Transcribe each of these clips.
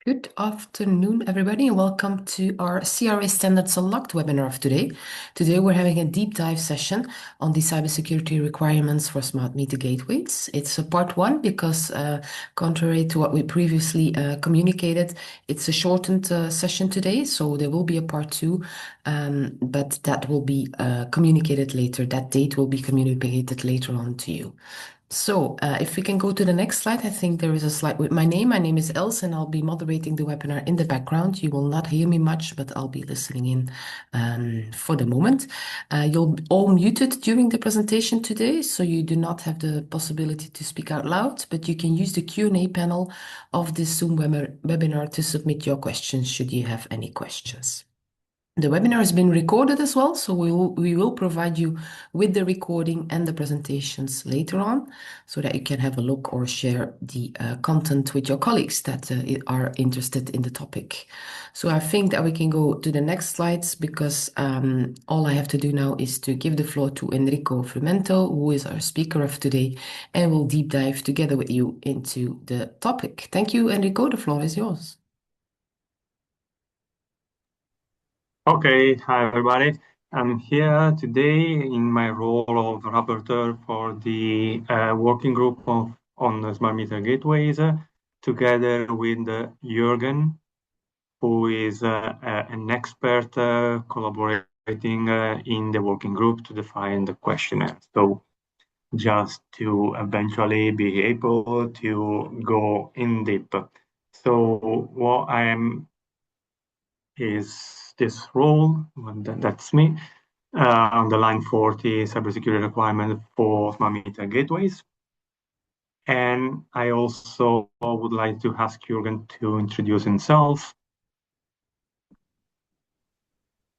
Good afternoon, everybody, and welcome to our CRA Standards Unlocked webinar of today. Today, we're having a deep dive session on the cybersecurity requirements for smart meter gateways. It's a part one because, contrary to what we previously communicated, it's a shortened session today, so there will be a part two, but that will be communicated later. That date will be communicated later on to you. So, if we can go to the next slide, I think there is a slide with my name. My name is Els, and I'll be moderating the webinar in the background. You will not hear me much, but I'll be listening in for the moment. You'll all muted during the presentation today, so you do not have the possibility to speak out loud, but you can use the Q&A panel of this Zoom webinar to submit your questions should you have any questions. The webinar has been recorded as well, so we will provide you with the recording and the presentations later on so that you can have a look or share the content with your colleagues that are interested in the topic. So I think that we can go to the next slides because all I have to do now is to give the floor to Enrico Frumento, who is our speaker of today, and we'll deep dive together with you into the topic. Thank you, Enrico. The floor is yours. Okay, hi everybody. I'm here today in my role of rapporteur for the working group on the smart meter gateways, together with Jürgen, who is an expert collaborating in the working group to define the questionnaire. So just to eventually be able to go in deep. So what I am is this role, that's me, on the line 40 cybersecurity requirement for smart meter gateways. And I also would like to ask Jürgen to introduce himself.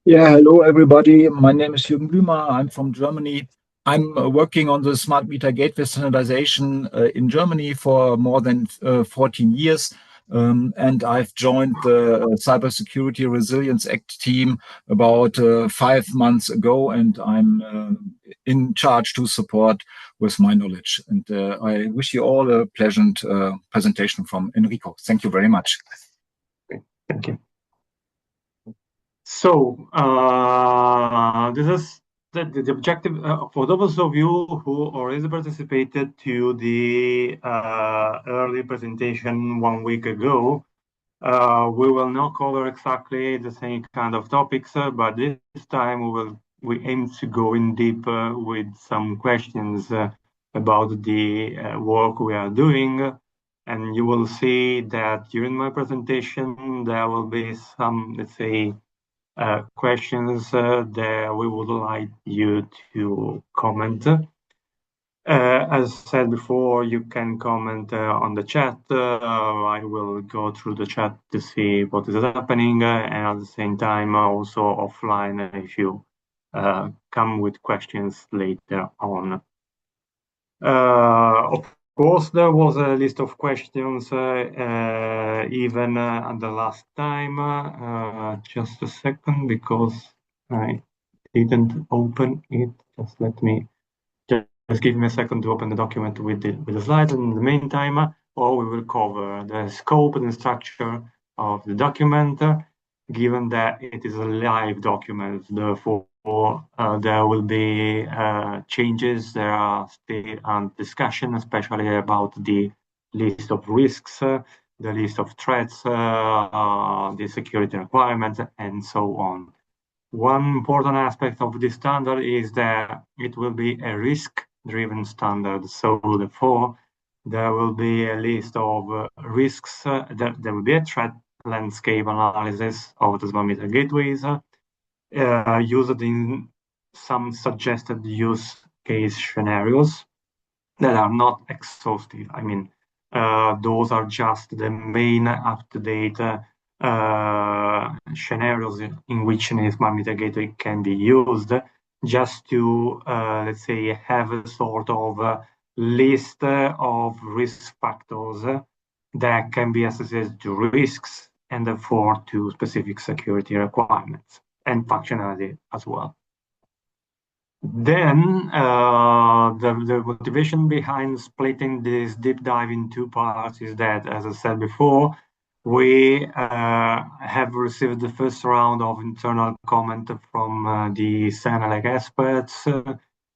Yeah, hello everybody. My name is Jürgen Blümer. I'm from Germany. I'm working on the smart meter gateway standardization in Germany for more than 14 years. And I've joined the Cybersecurity Resilience Act team about 5 months ago, and I'm in charge to support with my knowledge. And I wish you all a pleasant presentation from Enrico. Thank you very much. Okay, thank you. So this is the objective for those of you who already participated to the early presentation 1 week ago. We will not cover exactly the same kind of topics, but this time we aim to go in deeper with some questions about the work we are doing. And you will see that during my presentation, there will be some, let's say, questions that we would like you to comment. As said before, you can comment on the chat. I will go through the chat to see what is happening, and at the same time, also offline if you come with questions later on. Of course, there was a list of questions even at the last time. Just a second, because I didn't open it. Just let me. Just give me a second to open the document with the slides. In the meantime, we will cover the scope and the structure of the document, given that it is a live document. Therefore, there will be changes. There are still discussion, especially about the list of risks, the list of threats, the security requirements, and so on. One important aspect of this standard is that it will be a risk-driven standard. So therefore, there will be a list of risks. There will be a threat landscape analysis of the smart meter gateways used in some suggested use case scenarios that are not exhaustive. I mean, those are just the main up-to-date scenarios in which a smart meter gateway can be used, just to, let's say, have a sort of list of risk factors that can be associated to risks and therefore to specific security requirements and functionality as well. Then the motivation behind splitting this deep dive in 2 parts is that, as I said before, we have received the first round of internal comment from the CNLEC experts,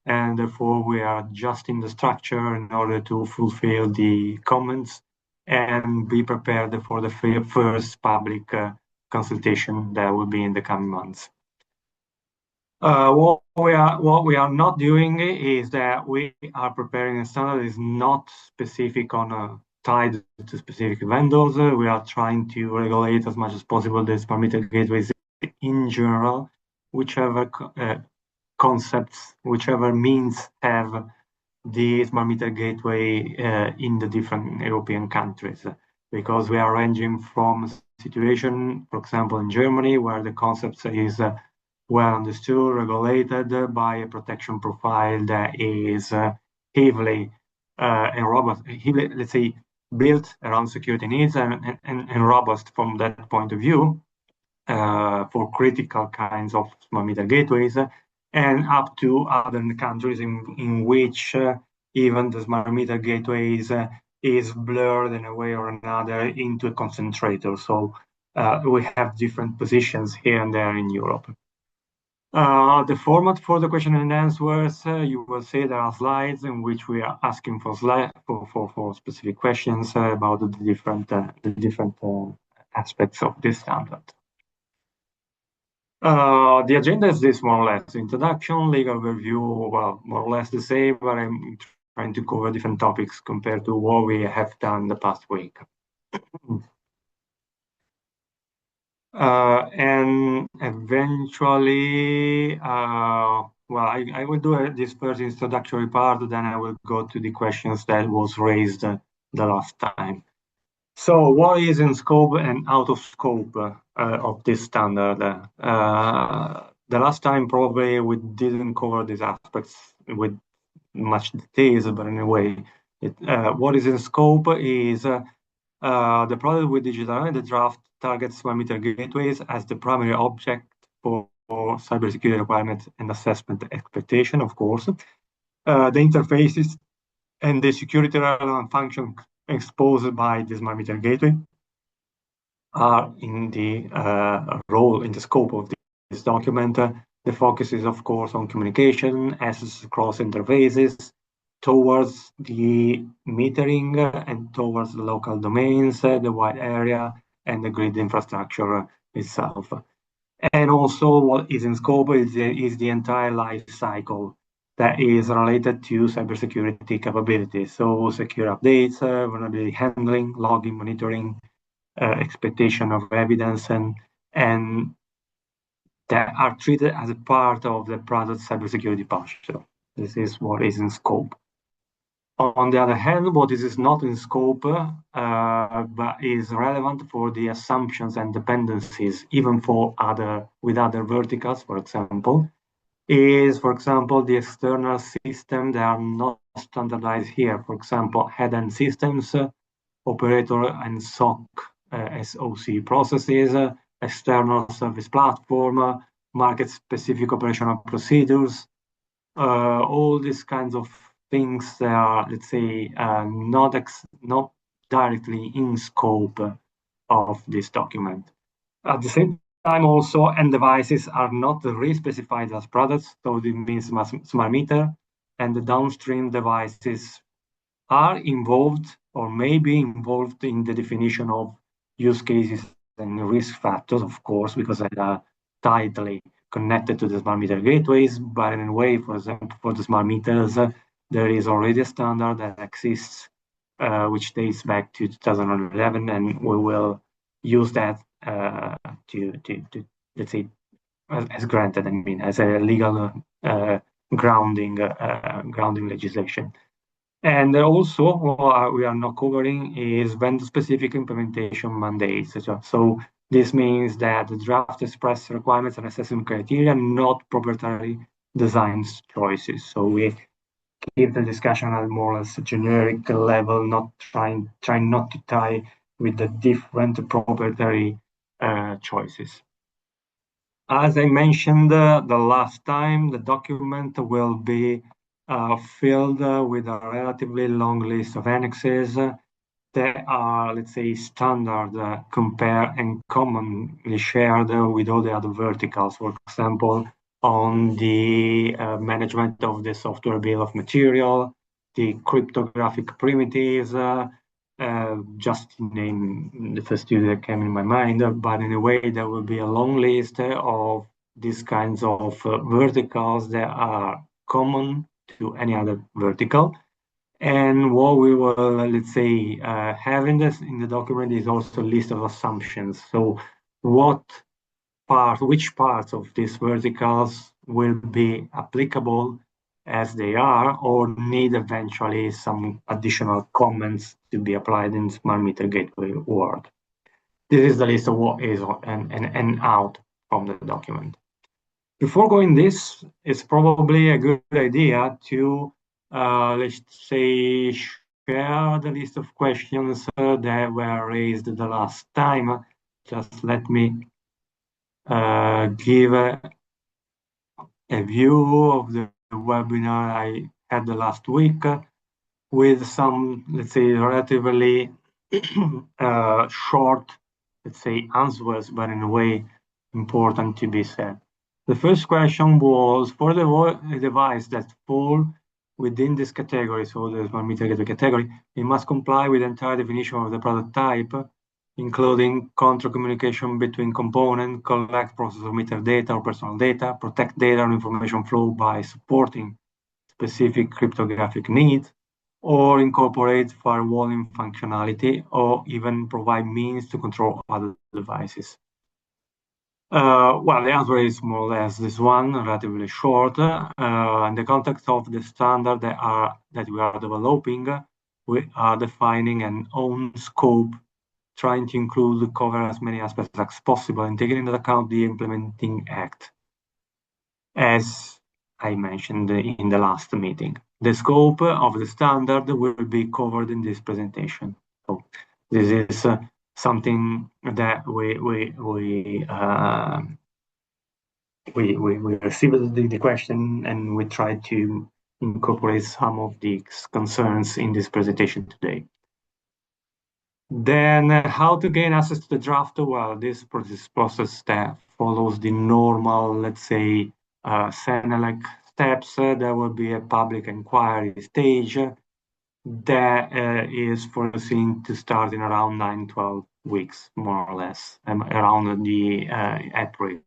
and therefore we are adjusting the structure in order to fulfill the comments and be prepared for the first public consultation that will be in the coming months. What we are not doing is that we are preparing a standard that is not specific on tied to specific vendors. We are trying to regulate as much as possible the smart meter gateways in general, whichever concepts, whichever means have the smart meter gateway in the different European countries, because we are ranging from a situation, for example, in Germany, where the concept is well understood, regulated by a protection profile that is heavily and robust, let's say, built around security needs and robust from that point of view for critical kinds of smart meter gateways, and up to other countries in which even the smart meter gateways is blurred in a way or another into a concentrator. So we have different positions here and there in Europe. The format for the question and answers, you will see there are slides in which we are asking for specific questions about the different aspects of this standard. The agenda is this, more or less: introduction, legal review, well, more or less the same, but I'm trying to cover different topics compared to what we have done the past week. And eventually, well, I will do this first introductory part, then I will go to the questions that was raised the last time. So what is in scope and out of scope of this standard? The last time probably we didn't cover these aspects with much details, but anyway, what is in scope is the product with digital, the draft targets smart meter gateways as the primary object for cybersecurity requirements and assessment expectation, of course. The interfaces and the security relevant function exposed by the smart meter gateway are in the role, in the scope of this document. The focus is, of course, on communication, access across interfaces, towards the metering and towards the local domains, the wide area, and the grid infrastructure itself. And also what is in scope is the entire life cycle that is related to cybersecurity capabilities. So secure updates, vulnerability handling, logging, monitoring, expectation of evidence, and that are treated as a part of the product cybersecurity posture. This is what is in scope. On the other hand, what is not in scope, but is relevant for the assumptions and dependencies, even for with other verticals, for example, is, for example, the external system that are not standardized here. For example, head-end systems, operator and SOC processes, external service platform, market-specific operational procedures, all these kinds of things that are, let's say, not directly in scope of this document. At the same time, also, end devices are not re-specified as products, so it means smart meter, and the downstream devices are involved or may be involved in the definition of use cases and risk factors, of course, because they are tightly connected to the smart meter gateways. But in a way, for example, for the smart meters, there is already a standard that exists, which dates back to 2011, and we will use that to let's say, as granted. I mean, as a legal grounding legislation. And also, what we are not covering is vendor-specific implementation mandates. So this means that the draft express requirements and assessment criteria, not proprietary design choices. So we keep the discussion at more or less a generic level, not trying not to tie with the different proprietary choices. As I mentioned the last time, the document will be filled with a relatively long list of annexes that are, let's say, standard, compare and commonly shared with all the other verticals. For example, on the management of the software bill of material, the cryptographic primitives, just to name the first two that came in my mind, but in a way there will be a long list of these kinds of verticals that are common to any other vertical. And what we will, let's say, have in the document is also a list of assumptions. So which parts of these verticals will be applicable as they are, or need eventually some additional comments to be applied in smart meter gateway world. This is the list of what is and out from the document. Before going this, it's probably a good idea to, let's say, share the list of questions that were raised the last time. Just let me give a view of the webinar I had the last week with some, let's say, relatively short, let's say, answers, but in a way important to be said. The first question was, for the device that fall within this category, so the smart meter gateway category, it must comply with the entire definition of the product type, including control communication between components, collect, process or meter data or personal data, protect data and information flow by supporting specific cryptographic needs, or incorporate firewalling functionality, or even provide means to control other devices. Well, the answer is more or less this one, relatively short. In the context of the standard that we are developing, we are defining an own scope, trying to cover as many aspects as possible and taking into account the implementing act, as I mentioned in the last meeting. The scope of the standard will be covered in this presentation. So this is something that we received the question, and we try to incorporate some of the concerns in this presentation today. Then how to gain access to the draft? Well, this process that follows the normal, let's say, Senelec steps. There will be a public inquiry stage that is foreseen to start in around 9-12 weeks, more or less, around the April.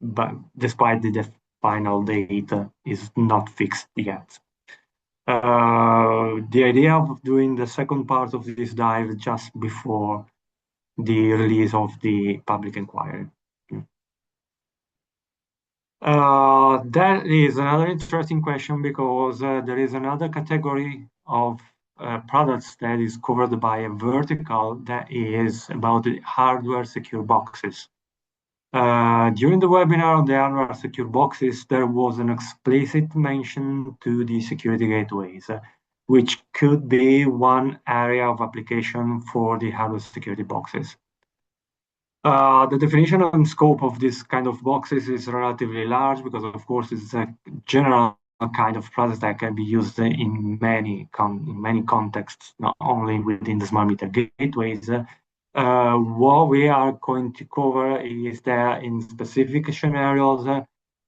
But despite the final date is not fixed yet. The idea of doing the second part of this dive just before the release of the public inquiry. That is another interesting question, because there is another category of products that is covered by a vertical that is about the hardware secure boxes. During the webinar on the hardware secure boxes, there was an explicit mention to the security gateways, which could be one area of application for the hardware security boxes. The definition and scope of this kind of boxes is relatively large, because of course it's a general kind of product that can be used in many contexts, not only within the smart meter gateways. What we are going to cover is that in specific scenarios,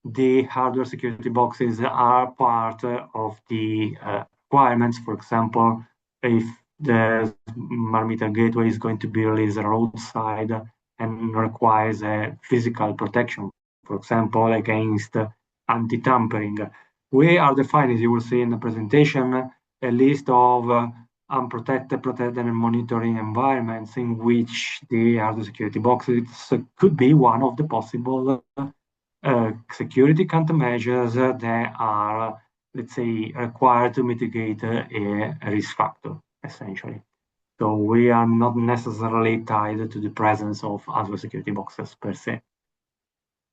the hardware security boxes are part of the requirements. For example, if the smart meter gateway is going to be released roadside and requires a physical protection, for example, against anti-tampering. We are defining, as you will see in the presentation, a list of unprotected, protected, and monitoring environments in which the hardware security boxes could be one of the possible security countermeasures that are, let's say, required to mitigate a risk factor, essentially. So we are not necessarily tied to the presence of hardware security boxes per se.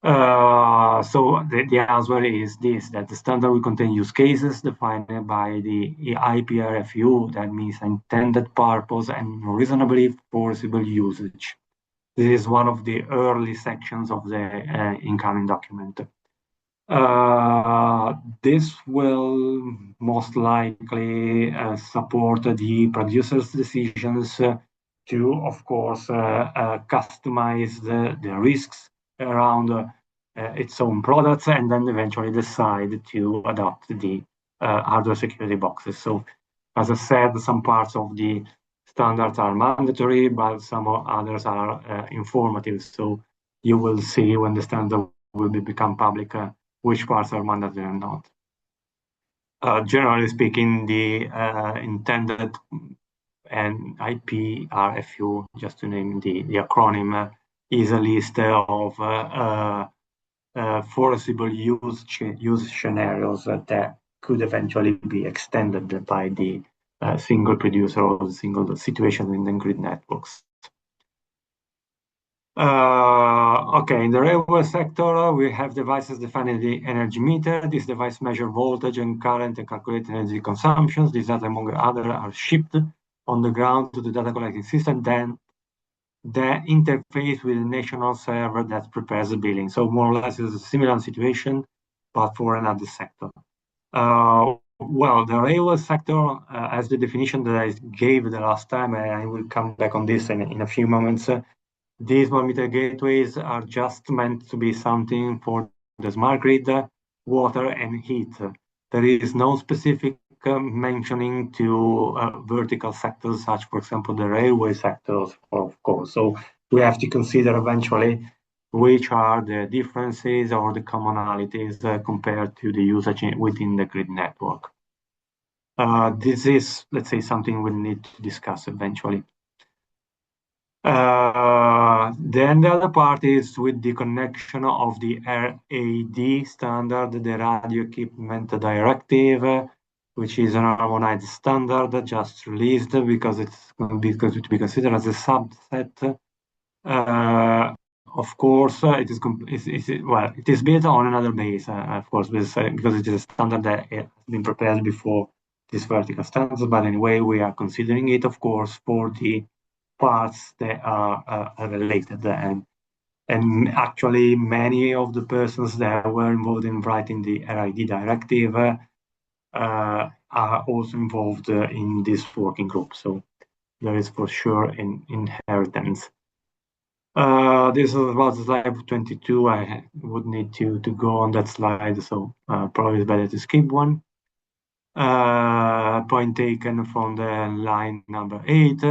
So the answer is this, that the standard will contain use cases defined by the IPRFU, that means intended purpose and reasonably forcible usage. This is one of the early sections of the incoming document. This will most likely support the producer's decisions to, of course, customize the risks around its own products and then eventually decide to adopt the hardware security boxes. So, as I said, some parts of the standards are mandatory, but some others are informative. So you will see when the standard will become public which parts are mandatory and not. Generally speaking, the intended and IP RFU, just to name the acronym, is a list of foreseeable use scenarios that could eventually be extended by the single producer or the single situation in the grid networks. Okay, in the railway sector, we have devices defining the energy meter. This device measures voltage and current and calculate energy consumptions. These data, among others, are shipped on the ground to the data collecting system. Then the interface with the national server that prepares the billing. So more or less it's a similar situation, but for another sector. Well, the railway sector, as the definition that I gave the last time, and I will come back on this in a few moments, these smart meter gateways are just meant to be something for the smart grid, water, and heat. There is no specific mentioning to vertical sectors, such, for example, the railway sectors, of course. So we have to consider eventually which are the differences or the commonalities compared to the usage within the grid network. This is, let's say, something we need to discuss eventually. Then the other part is with the connection of the RAD standard, the Radio Equipment Directive, which is an harmonized standard just released because it's going to be considered as a subset. Of course, it is built on another base, of course, because it is a standard that has been prepared before this vertical standards. But anyway, we are considering it, of course, for the parts that are related, and actually many of the persons that were involved in writing the RID directive are also involved in this working group. So there is for sure an inheritance. This is about slide 22. I would need to go on that slide, so probably it's better to skip one. Point taken from the line number 8.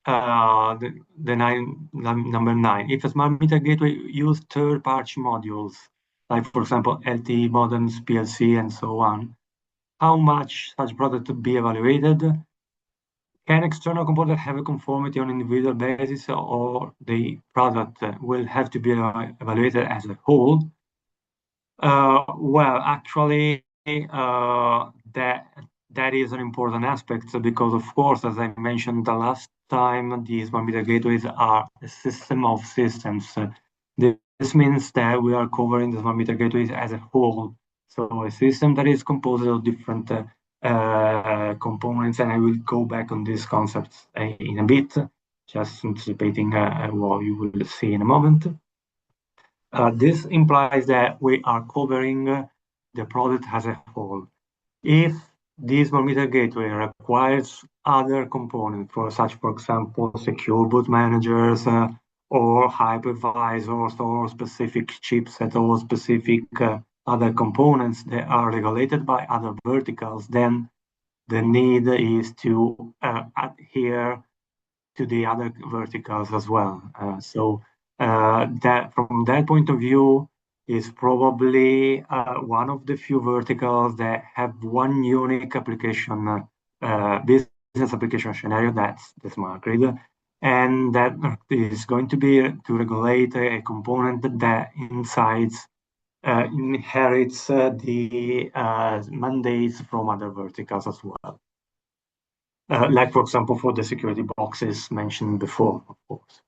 Number 9. If a smart meter gateway use third-party modules, like for example LTE modems, PLC, and so on, how much such product to be evaluated? Can external components have a conformity on an individual basis, or the product will have to be evaluated as a whole? Well, actually, that is an important aspect because, of course, as I mentioned the last time, these smart meter gateways are a system of systems. This means that we are covering the smart meter gateways as a whole. So a system that is composed of different components, and I will go back on these concepts in a bit, just anticipating what you will see in a moment. This implies that we are covering the product as a whole. If this smart meter gateway requires other components, for example, secure boot managers or hypervisors or specific chipset or specific other components that are regulated by other verticals, then the need is to adhere to the other verticals as well. So that from that point of view is probably one of the few verticals that have one unique application, business application scenario, that's the smart grid. And that is going to be to regulate a component that inherits the mandates from other verticals as well. Like, for example, for the security boxes mentioned before, of course.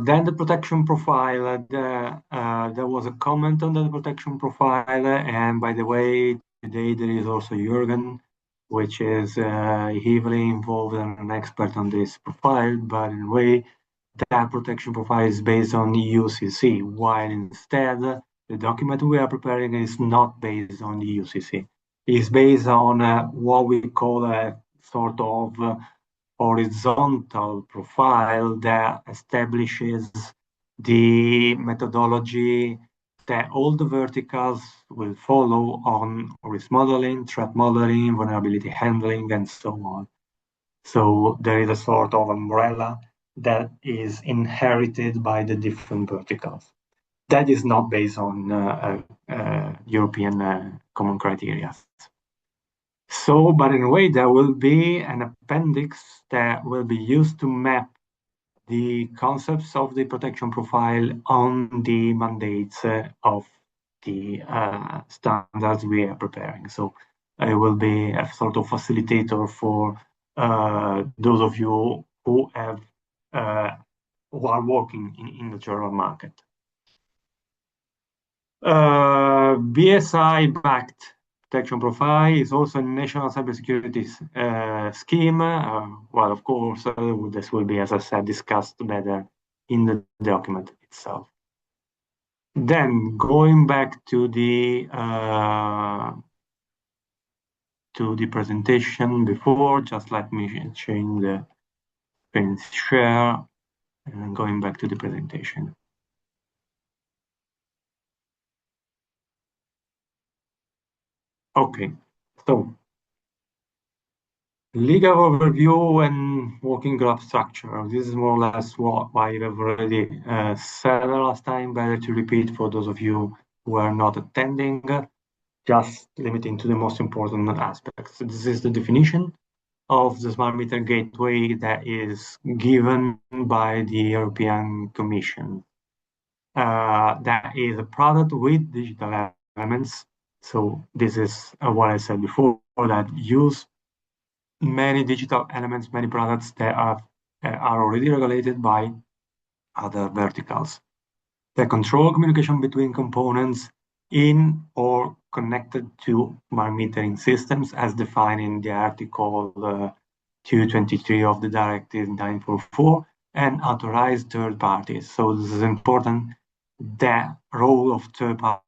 Then the protection profile. There was a comment on the protection profile, and by the way, today there is also Jürgen, which is heavily involved and an expert on this profile. But in a way, that protection profile is based on UCC, while instead the document we are preparing is not based on the UCC. It's based on what we call a sort of horizontal profile that establishes the methodology that all the verticals will follow on risk modeling, threat modeling, vulnerability handling, and so on. So there is a sort of umbrella that is inherited by the different verticals. That is not based on European common criteria. So, but in a way, there will be an appendix that will be used to map the concepts of the protection profile on the mandates of the standards we are preparing. So it will be a sort of facilitator for those of you who have who are working in the general market. BSI-backed protection profile is also a national cybersecurity scheme. Well, of course, this will be, as I said, discussed better in the document itself. Then going back to the presentation before, just let me change the screen share and going back to the presentation. Okay, so legal overview and working group structure. This is more or less what I have already said the last time. Better to repeat for those of you who are not attending, just limiting to the most important aspects. So this is the definition of the smart meter gateway that is given by the European Commission. That is a product with digital elements. So this is what I said before, that use many digital elements, many products that are already regulated by other verticals. They control communication between components in or connected to smart metering systems as defined in the Article 223 of the Directive 944 and authorized third parties. So this is important, the role of third parties,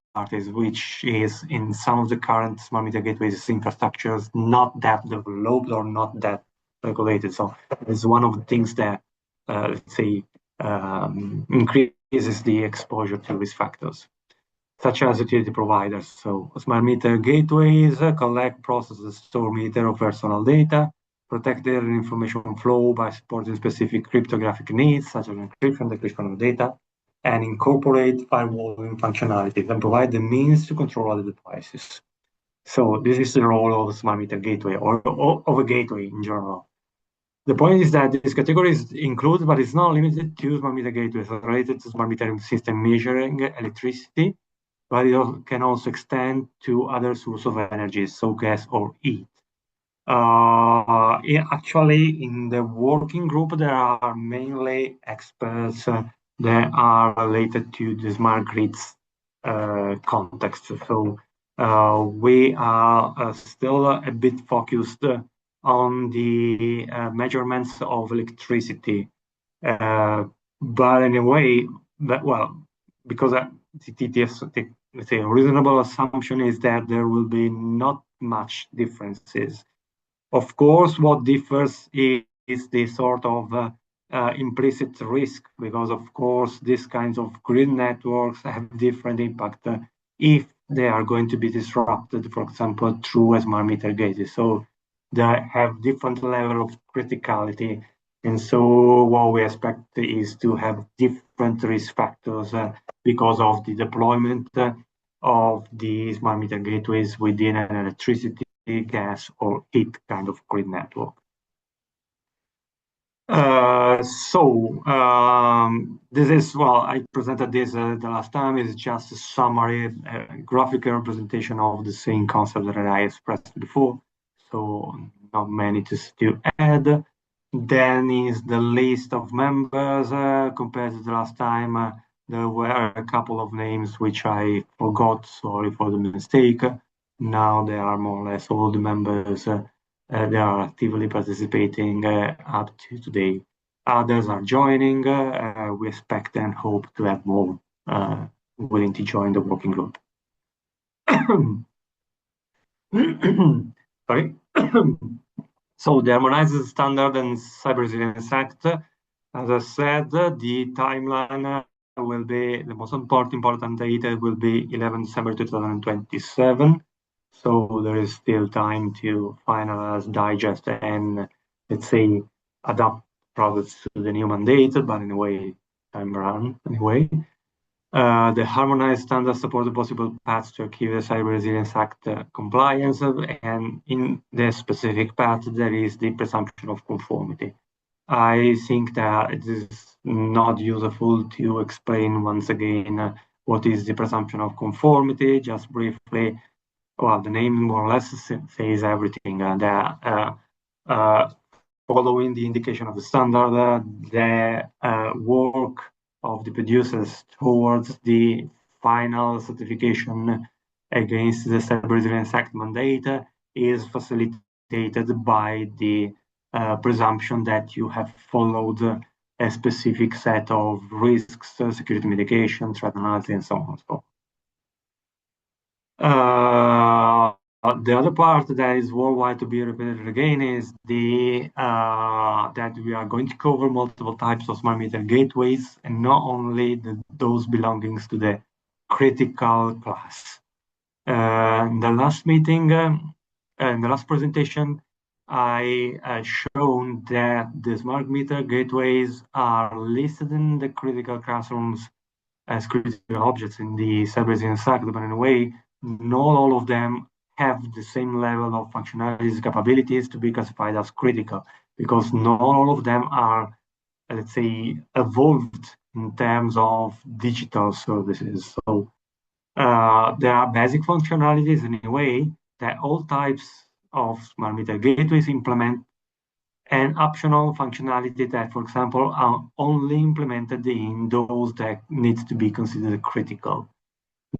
which is in some of the current smart meter gateways infrastructures not that developed or not that regulated. So it's one of the things that, let's say, increases the exposure to risk factors, such as utility providers. So smart meter gateways collect, process, and store meter or personal data, protect their information flow by supporting specific cryptographic needs, such as encryption, decryption of data, and incorporate firewalling functionalities and provide the means to control other devices. So this is the role of a smart meter gateway or of a gateway in general. The point is that this category includes, but it's not limited to smart meter gateways related to smart metering system measuring electricity, but it can also extend to other sources of energy, so gas or heat. Actually, in the working group, there are mainly experts that are related to the smart grids context. So we are still a bit focused on the measurements of electricity. But in a way, because let's say a reasonable assumption is that there will be not much differences. Of course, what differs is the sort of implicit risk, because of course, these kinds of grid networks have different impact if they are going to be disrupted, for example, through a smart meter gate. So they have different level of criticality. And so what we expect is to have different risk factors because of the deployment of the smart meter gateways within an electricity, gas, or heat kind of grid network. This is, well, I presented this the last time, is just a summary, graphical representation of the same concept that I expressed before. So not many to add. Then is the list of members compared to the last time. There were a couple of names which I forgot, sorry for the mistake. Now there are more or less all the members they are actively participating up to today. Others are joining. We expect and hope to have more willing to join the working group. Sorry. So the Harmonized Standard and Cyber Resilience Act, as I said, the timeline will be, the most important date will be 11 December 2027. So there is still time to finalize, digest, and let's say adapt products to the new mandate, but in a way, time around anyway. The harmonized standards support the possible paths to achieve the Cyber Resilience Act compliance, and in the specific path, there is the presumption of conformity. I think that it is not useful to explain once again what is the presumption of conformity. Just briefly, well, the name more or less says everything. Following the indication of the standard, the work of the producers towards the final certification against the Cyber Resilience Act mandate is facilitated by the presumption that you have followed a specific set of risks, security mitigation, threat analysis, and so on and so on. The other part that is worldwide to be repeated again is that we are going to cover multiple types of smart meter gateways, and not only those belongings to the critical class. In the last meeting, in the last presentation, I shown that the smart meter gateways are listed in the critical classrooms as critical objects in the Cyber Resilience Act, but in a way, not all of them have the same level of functionalities, capabilities to be classified as critical, because not all of them are, let's say, evolved in terms of digital services. So there are basic functionalities in a way that all types of smart meter gateways implement, and optional functionality that, for example, are only implemented in those that needs to be considered critical.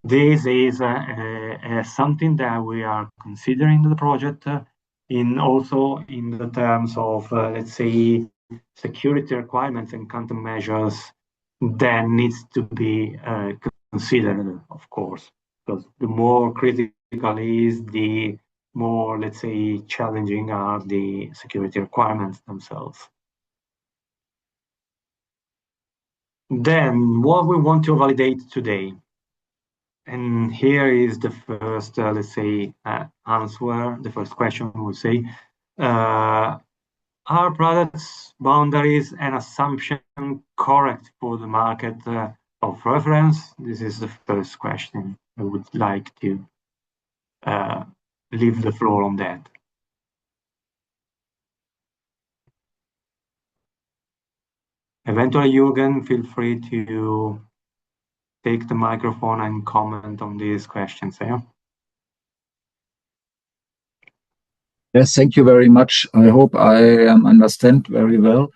This is something that we are considering in the project, also in the terms of, let's say, security requirements and countermeasures that needs to be considered, of course, because the more critical is, the more, let's say, challenging are the security requirements themselves. Then, what we want to validate today. And here is the first, let's say, answer, the first question we say. Are products, boundaries, and assumption correct for the market of reference? This is the first question. I would like to leave the floor on that. Eventually, Jürgen, feel free to take the microphone and comment on these questions. Yeah? Yes, thank you very much. I hope I understand very well.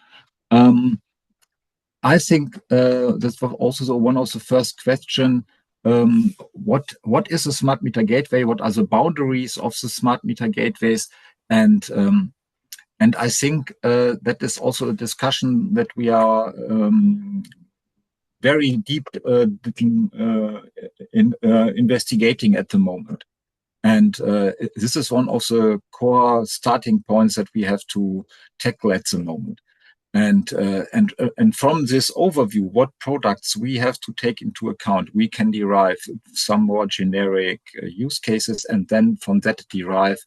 I think this was also one of the first questions. What is a smart meter gateway? What are the boundaries of the smart meter gateways? And I think that is also a discussion that we are very deep investigating at the moment. And this is one of the core starting points that we have to tackle at the moment. And from this overview, what products we have to take into account, we can derive some more generic use cases, and then from that derive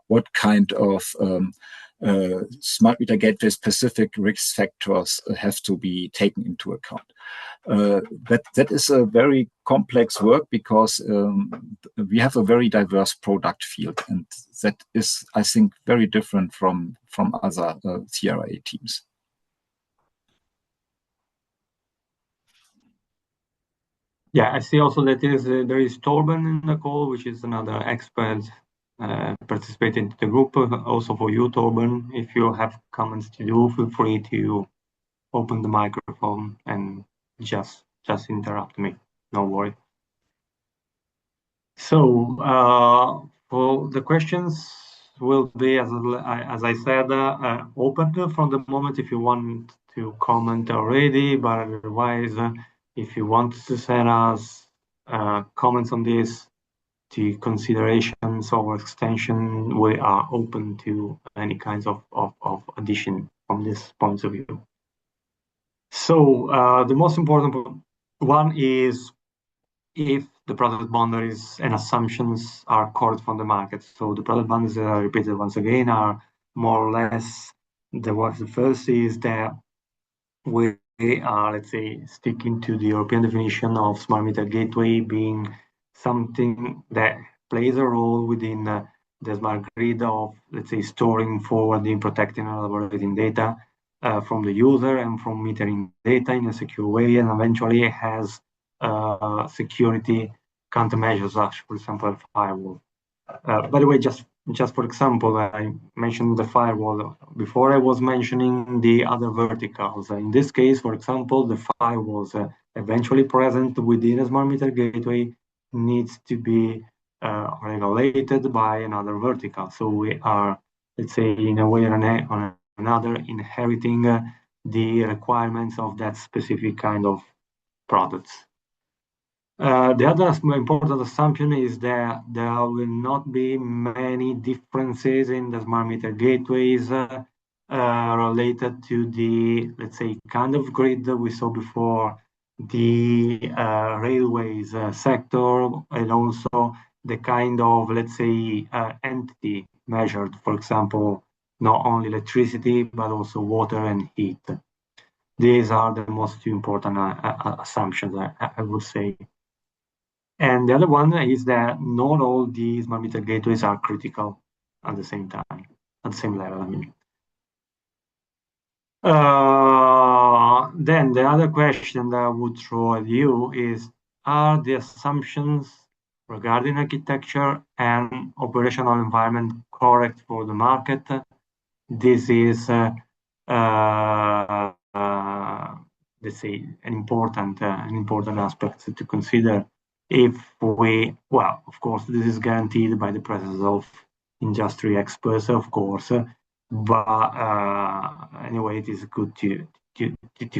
what kind of smart meter gateway specific risk factors have to be taken into account. That is a very complex work because we have a very diverse product field, and that is, I think, very different from other CRA teams. Yeah, I see also that there is Torben in the call, which is another expert participating in the group. Also for you, Torben, if you have comments to do, feel free to open the microphone and just interrupt me. No worry. So for the questions will be, as I said, open from the moment if you want to comment already, but otherwise, if you want to send us comments on this, to considerations or extension, we are open to any kinds of addition from this point of view. So the most important one is if the product boundaries and assumptions are correct from the market. So the product boundaries that are repeated once again are more or less the first is that we are, let's say, sticking to the European definition of smart meter gateway being something that plays a role within the smart grid of, let's say, storing, forwarding, protecting, and elaborating data from the user and from metering data in a secure way, and eventually has security countermeasures, for example, a firewall. By the way, just for example, I mentioned the firewall. Before I was mentioning the other verticals. In this case, for example, the firewalls eventually present within a smart meter gateway needs to be regulated by another vertical. So we are, let's say, in a way or another, inheriting the requirements of that specific kind of products. The other important assumption is that there will not be many differences in the smart meter gateways related to the, let's say, kind of grid that we saw before, the railways sector, and also the kind of, let's say, entity measured, for example, not only electricity, but also water and heat. These are the most important assumptions, I would say. And the other one is that not all these smart meter gateways are critical at the same time, at the same level, I mean. Then the other question that I would throw at you is, are the assumptions regarding architecture and operational environment correct for the market? This is, let's say, an important aspect to consider. If we, well, of course, this is guaranteed by the presence of industry experts, of course, but anyway, it is good to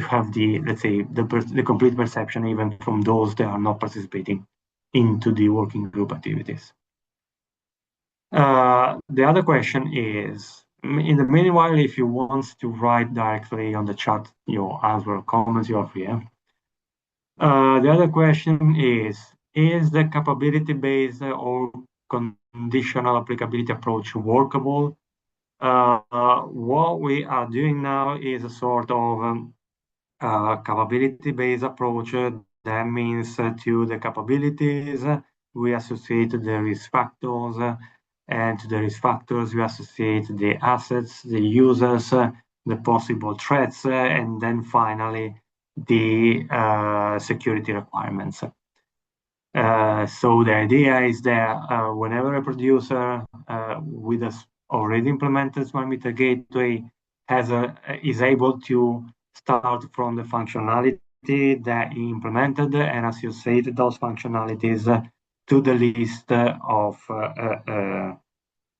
have the, let's say, the complete perception even from those that are not participating into the working group activities. The other question is, in the meanwhile, if you want to write directly on the chat your answer or comments, you are free. The other question is the capability-based or conditional applicability approach workable? What we are doing now is a sort of capability-based approach. That means to the capabilities, we associate the risk factors, and to the risk factors, we associate the assets, the users, the possible threats, and then finally, the security requirements. So the idea is that whenever a producer with a already implemented smart meter gateway is able to start from the functionality that he implemented and associate those functionalities to the list of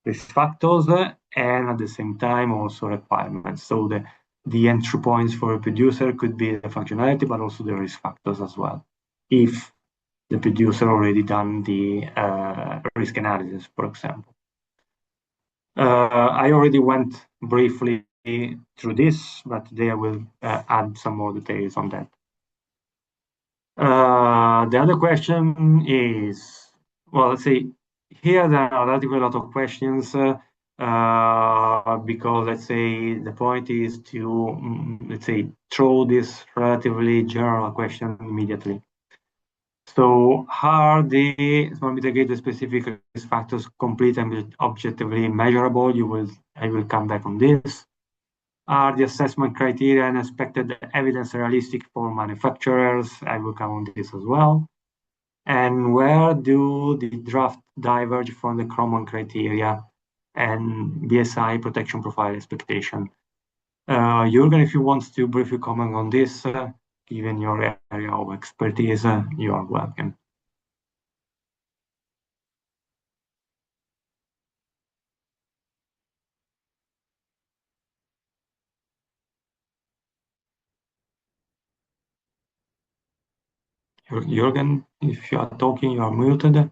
risk factors and at the same time also requirements. So the entry points for a producer could be the functionality, but also the risk factors as well, if the producer already done the risk analysis, for example. I already went briefly through this, but today I will add some more details on that. The other question is, well, let's see, here there are relatively a lot of questions because, let's say, the point is to, let's say, throw this relatively general question immediately. So are the smart meter gateway specific risk factors complete and objectively measurable? I will come back on this. Are the assessment criteria and expected evidence realistic for manufacturers? I will come on this as well. And where do the draft diverge from the common criteria and BSI protection profile expectation? Jürgen, if you want to briefly comment on this, given your area of expertise, you are welcome. Jürgen, if you are talking, you are muted.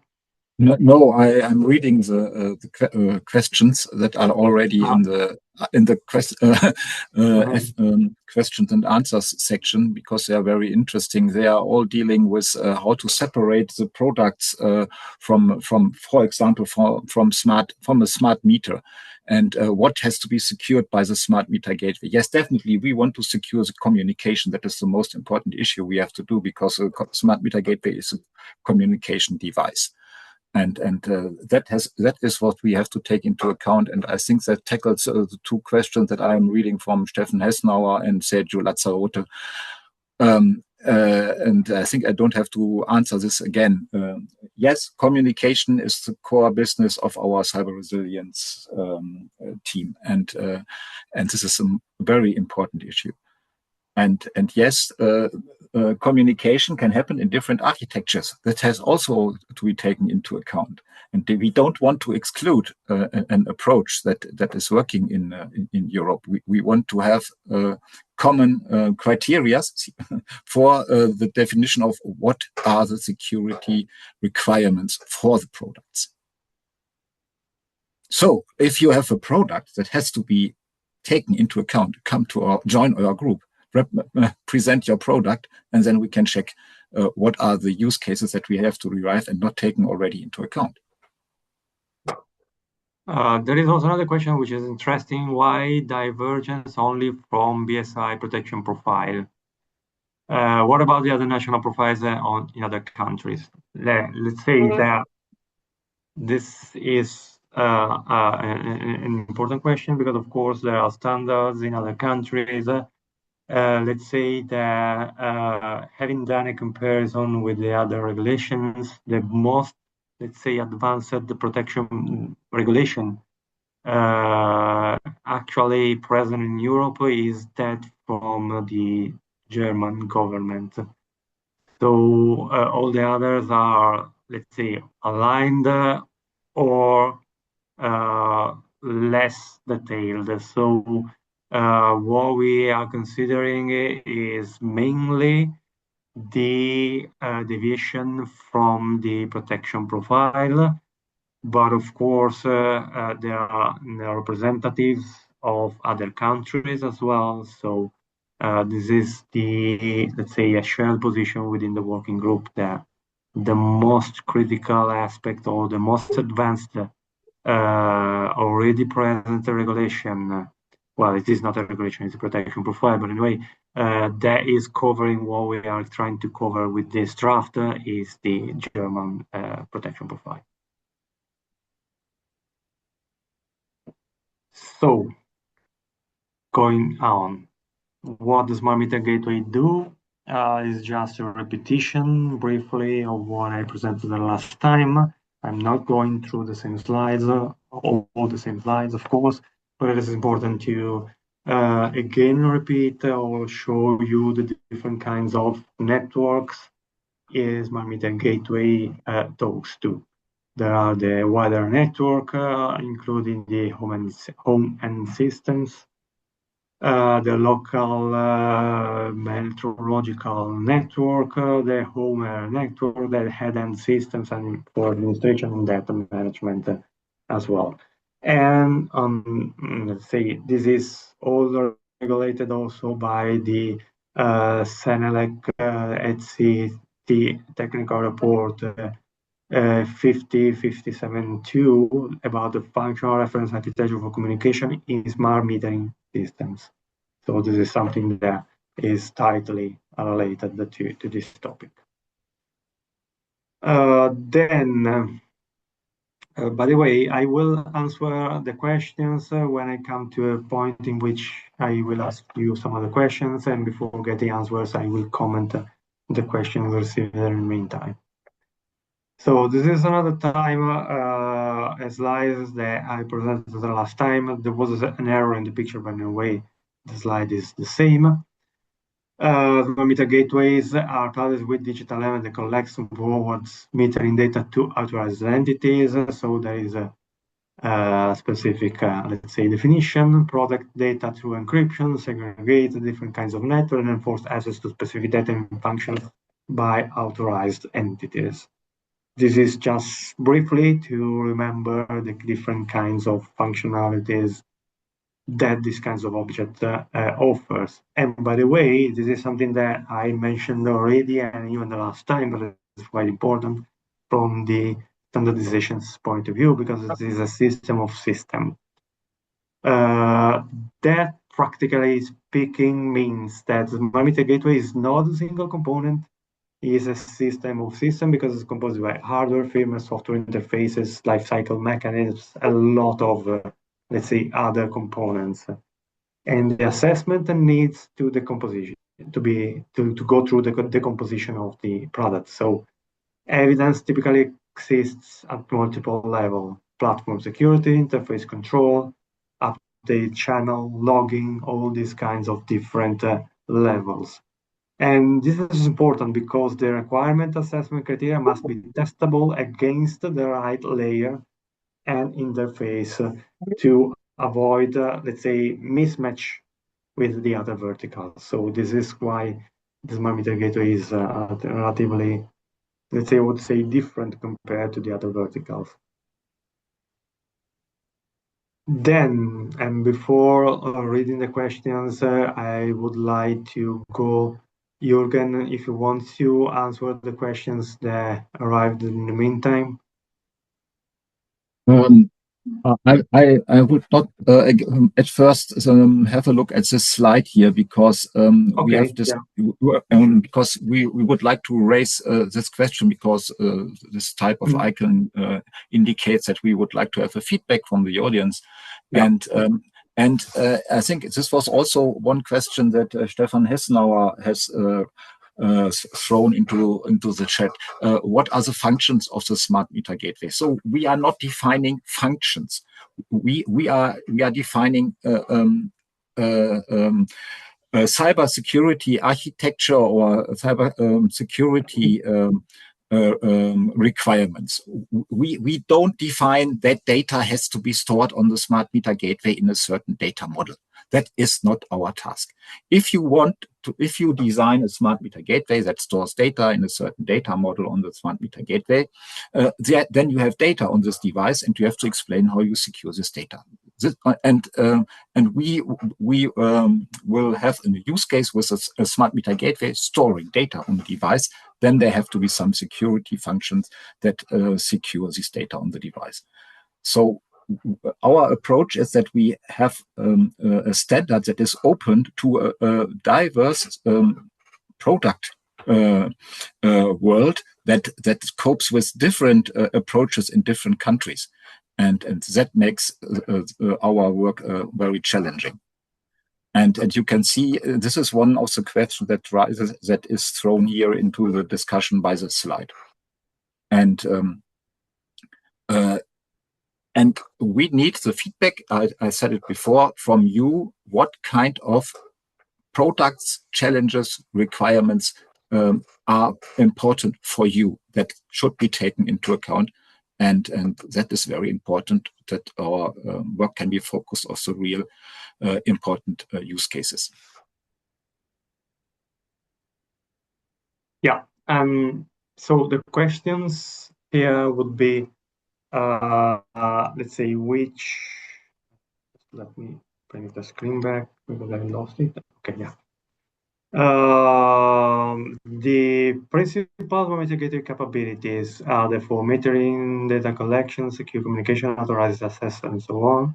No, I'm reading the questions that are already in the questions and answers section, because they are very interesting. They are all dealing with how to separate the products from, for example, from a smart meter, and what has to be secured by the smart meter gateway. Yes, definitely, we want to secure the communication. That is the most important issue we have to do, because the smart meter gateway is a communication device. And that is what we have to take into account. And I think that tackles the two questions that I am reading from Steffen Hesnauer and Sergio Lazzarote. And I think I don't have to answer this again. Yes, communication is the core business of our cyber resilience team, and this is a very important issue. And yes, communication can happen in different architectures. That has also to be taken into account. And we don't want to exclude an approach that is working in Europe. We want to have common criteria for the definition of what are the security requirements for the products. So if you have a product that has to be taken into account, join our group, present your product, and then we can check what are the use cases that we have to derive and not taken already into account. There is also another question which is interesting. Why divergence only from BSI protection profile? What about the other national profiles in other countries? Let's say that this is an important question, because of course there are standards in other countries. Let's say that having done a comparison with the other regulations, the most, let's say, advanced protection regulation actually present in Europe is that from the German government. So all the others are, let's say, aligned or less detailed. So what we are considering is mainly the deviation from the protection profile, but of course there are representatives of other countries as well. So this is the, let's say, a shared position within the working group, that the most critical aspect or the most advanced already present regulation, well, it is not a regulation, it's a protection profile, but anyway, that is covering what we are trying to cover with this draft is the German protection profile. So, going on, what does Smart Meter Gateway do? Is just a repetition briefly of what I presented the last time. I'm not going through the same slides, all the same slides, of course, but it is important to again repeat or show you the different kinds of networks Smart Meter Gateway talks to. There are the wider network, including the home and systems, the local metrological network, the home network, the head-end systems, and for administration and data management as well. And let's say this is all regulated also by the Senelec HCT technical report 5057.2 about the functional reference architecture for communication in smart metering systems. So this is something that is tightly related to this topic. By the way, I will answer the questions when I come to a point in which I will ask you some other questions, and before getting answers, I will comment the question we received in the meantime. So this is another time a slide that I presented the last time. There was an error in the picture, but in a way, the slide is the same. The meter gateways are clouded with digital element that collects and forwards metering data to authorized entities. So there is a specific, let's say, definition: product data through encryption, segregate different kinds of network, and enforce access to specific data and functions by authorized entities. This is just briefly to remember the different kinds of functionalities that this kinds of object offers. And by the way, this is something that I mentioned already and even the last time, but it's quite important from the standardization's point of view, because it is a system of systems. That practically speaking means that the smart meter gateway is not a single component, it is a system of systems because it's composed by hardware, firmware, software interfaces, lifecycle mechanisms, a lot of, let's say, other components. And the assessment needs to decomposition to go through the decomposition of the product. So evidence typically exists at multiple levels: platform security, interface control, update channel, logging, all these kinds of different levels. And this is important because the requirement assessment criteria must be testable against the right layer and interface to avoid, let's say, mismatch with the other verticals. So this is why the smart meter gateway is relatively, let's say, I would say, different compared to the other verticals. Then, and before reading the questions, I would like to go, Jürgen, if you want to answer the questions that arrived in the meantime. I would not at first have a look at this slide here because we have this because we would like to raise this question because this type of icon indicates that we would like to have a feedback from the audience, and I think this was also one question that Stefan Hessenauer has thrown into the chat. What are the functions of the smart meter gateway? So we are not defining functions. We are defining cybersecurity architecture or cyber security requirements. We don't define that data has to be stored on the smart meter gateway in a certain data model. That is not our task. If you design a smart meter gateway that stores data in a certain data model on the smart meter gateway, then you have data on this device, and you have to explain how you secure this data. And we will have a use case with a smart meter gateway storing data on the device. Then there have to be some security functions that secure this data on the device. So our approach is that we have a standard that is open to a diverse product world that copes with different approaches in different countries, and that makes our work very challenging. And you can see this is one of the questions that is thrown here into the discussion by the slide, and we need the feedback, I said it before, from you. What kind of products, challenges, requirements are important for you that should be taken into account? And that is very important, that our work can be focused on the real important use cases. Yeah. So the questions here would be, let's say, let me bring the screen back because I lost it. Okay, yeah. The principal mitigating capabilities are therefore metering, data collection, secure communication, authorized access, and so on.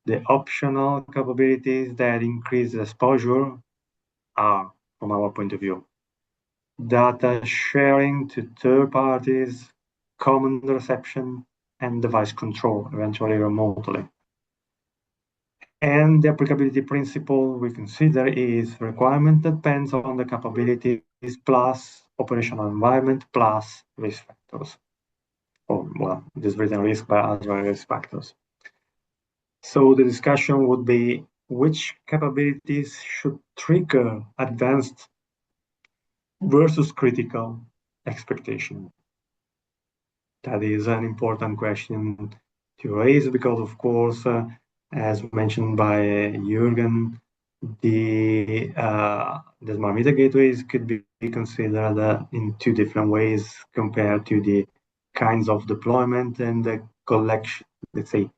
The optional capabilities that increase exposure are, from our point of view, data sharing to third parties, common reception, and device control, eventually remotely. And the applicability principle we consider is requirement that depends on the capabilities plus operational environment plus risk factors. Or, well, this written risk by other risk factors. So the discussion would be which capabilities should trigger advanced versus critical expectation. That is an important question to raise because, of course, as mentioned by Jürgen, the smart meter gateways could be considered in two different ways compared to the kinds of deployment and the collection, let's say,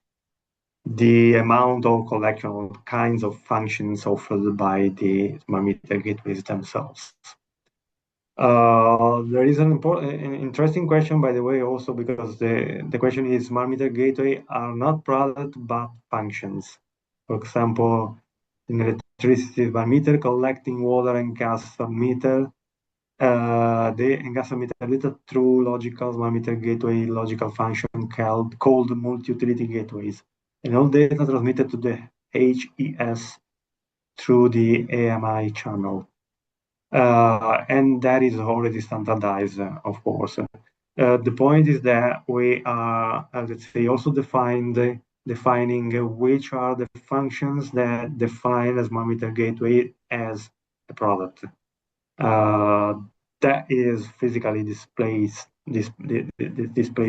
the amount of collection of kinds of functions offered by the smart meter gateways themselves. There is an interesting question, by the way, also because the question is smart meter gateway are not products but functions. For example, in electricity smart meter collecting water and gas meter, and gas meter data through logical smart meter gateway logical function called multi-utility gateways, and all data transmitted to the HES through the AMI channel. And that is already standardized, of course. The point is that we are, let's say, also defining which are the functions that define a smart meter gateway as a product. That is physically displayed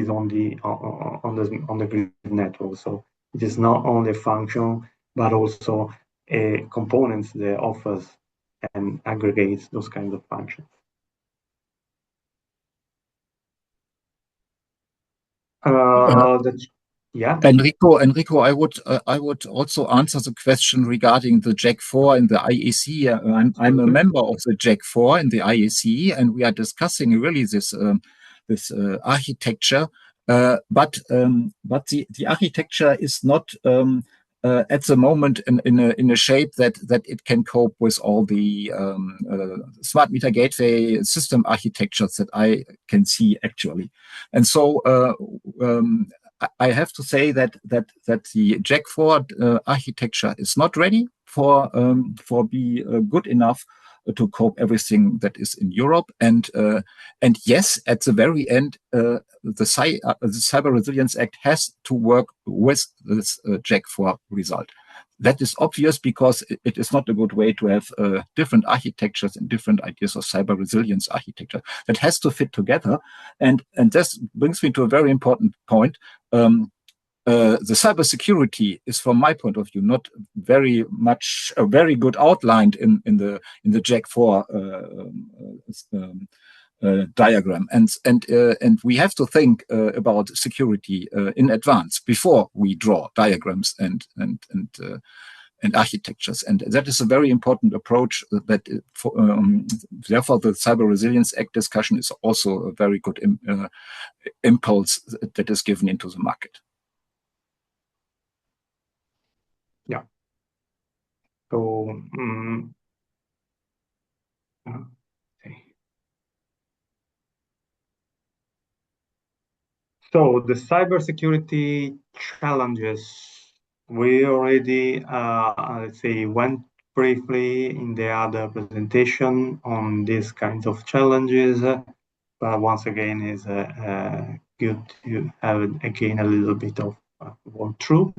on the grid network. So it is not only a function, but also components that offers and aggregates those kinds of functions. Yeah. Enrico, I would also answer the question regarding the Jack4 and the IEC. I'm a member of the Jack4 and the IEC, and we are discussing really this architecture. But the architecture is not at the moment in a shape that it can cope with all the smart meter gateway system architectures that I can see actually. And so I have to say that the Jack4 architecture is not ready for be good enough to cope everything that is in Europe. And yes, at the very end, the Cyber Resilience Act has to work with this Jack4 result. That is obvious because it is not a good way to have different architectures and different ideas of cyber resilience architecture. That has to fit together. And this brings me to a very important point. The cybersecurity is, from my point of view, not very good outlined in the Jack4 diagram, and we have to think about security in advance before we draw diagrams and architectures, and that is a very important approach. That therefore the Cyber Resilience Act discussion is also a very good impulse that is given into the market. Yeah. So. So the cybersecurity challenges, we already, let's say, went briefly in the other presentation on these kinds of challenges, but once again, is good to have again a little bit of walkthrough.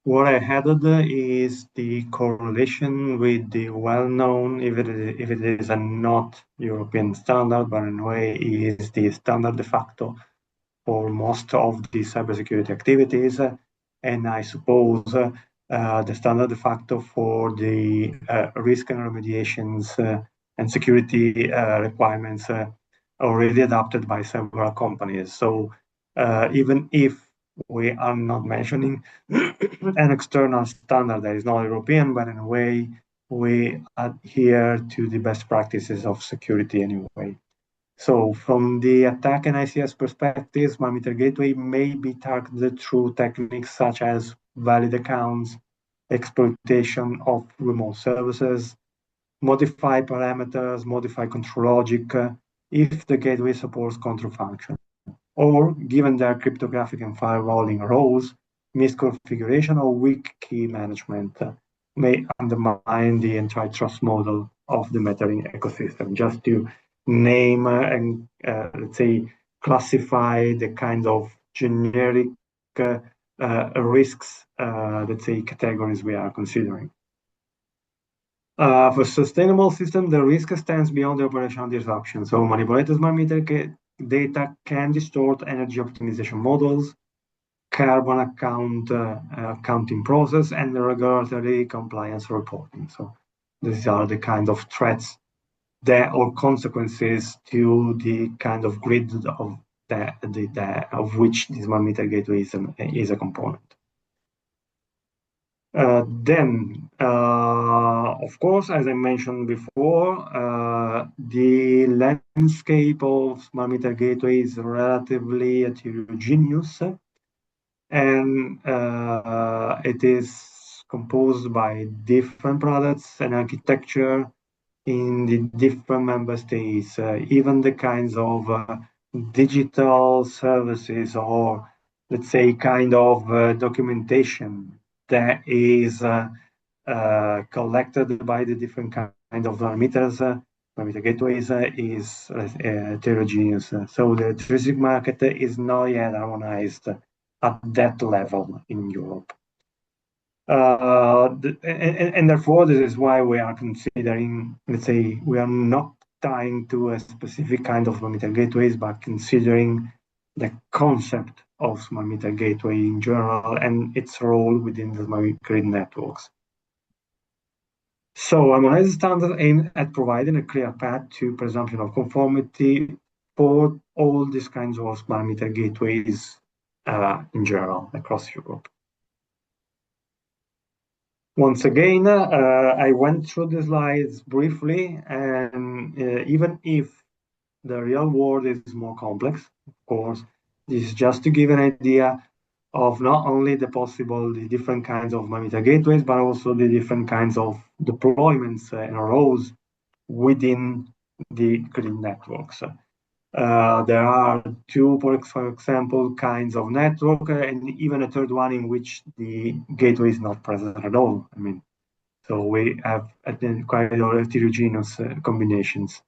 What I added is the correlation with the well-known, if it is a not European standard, but in a way is the standard de facto for most of the cybersecurity activities, and I suppose the standard de facto for the risk and remediations and security requirements already adopted by several companies. So even if we are not mentioning an external standard that is not European, but in a way we adhere to the best practices of security anyway. So from the attack and ICS perspective, smart meter gateway may be targeted through techniques such as valid accounts, exploitation of remote services, modify parameters, modify control logic if the gateway supports control function, or given their cryptographic and firewalling roles, misconfiguration or weak key management may undermine the antitrust model of the metering ecosystem. Just to name and let's say classify the kind of generic risks, let's say categories we are considering. For sustainable system, the risk extends beyond the operational disruption. So manipulated smart meter data can distort energy optimization models, carbon accounting process, and the regulatory compliance reporting. So these are the kind of threats that or consequences to the kind of grid of of which the smart meter gateway is a component. Of course, as I mentioned before, the landscape of smart meter gateway is relatively heterogeneous, and it is composed by different products and architecture in the different member states. Even the kinds of digital services, or let's say kind of documentation that is collected by the different kind of meters, meter gateways, is heterogeneous. So the electricity market is not yet harmonized at that level in Europe. And therefore, this is why we are considering, let's say, we are not tying to a specific kind of smart meter gateways, but considering the concept of smart meter gateway in general and its role within the smart grid networks. So harmonized standards aim at providing a clear path to presumption of conformity for all these kinds of smart meter gateways in general across Europe. Once again, I went through the slides briefly, and even if the real world is more complex, of course, this is just to give an idea of not only the different kinds of smart meter gateways, but also the different kinds of deployments and roles within the grid networks. There are two, for example, kinds of network, and even a third one in which the gateway is not present at all. I mean, so we have quite heterogeneous combinations.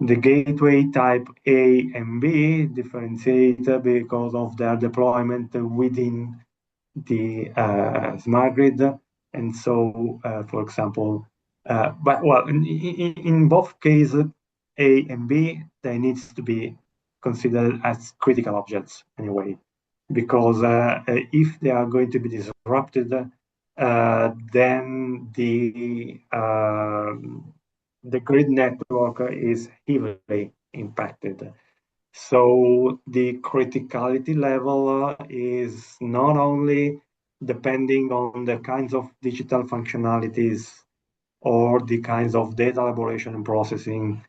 The gateway type A and B differentiate because of their deployment within the smart grid. And so, for example, in both cases, A and B, they needs to be considered as critical objects anyway, because if they are going to be disrupted, then the grid network is heavily impacted. So the criticality level is not only depending on the kinds of digital functionalities or the kinds of data elaboration and processing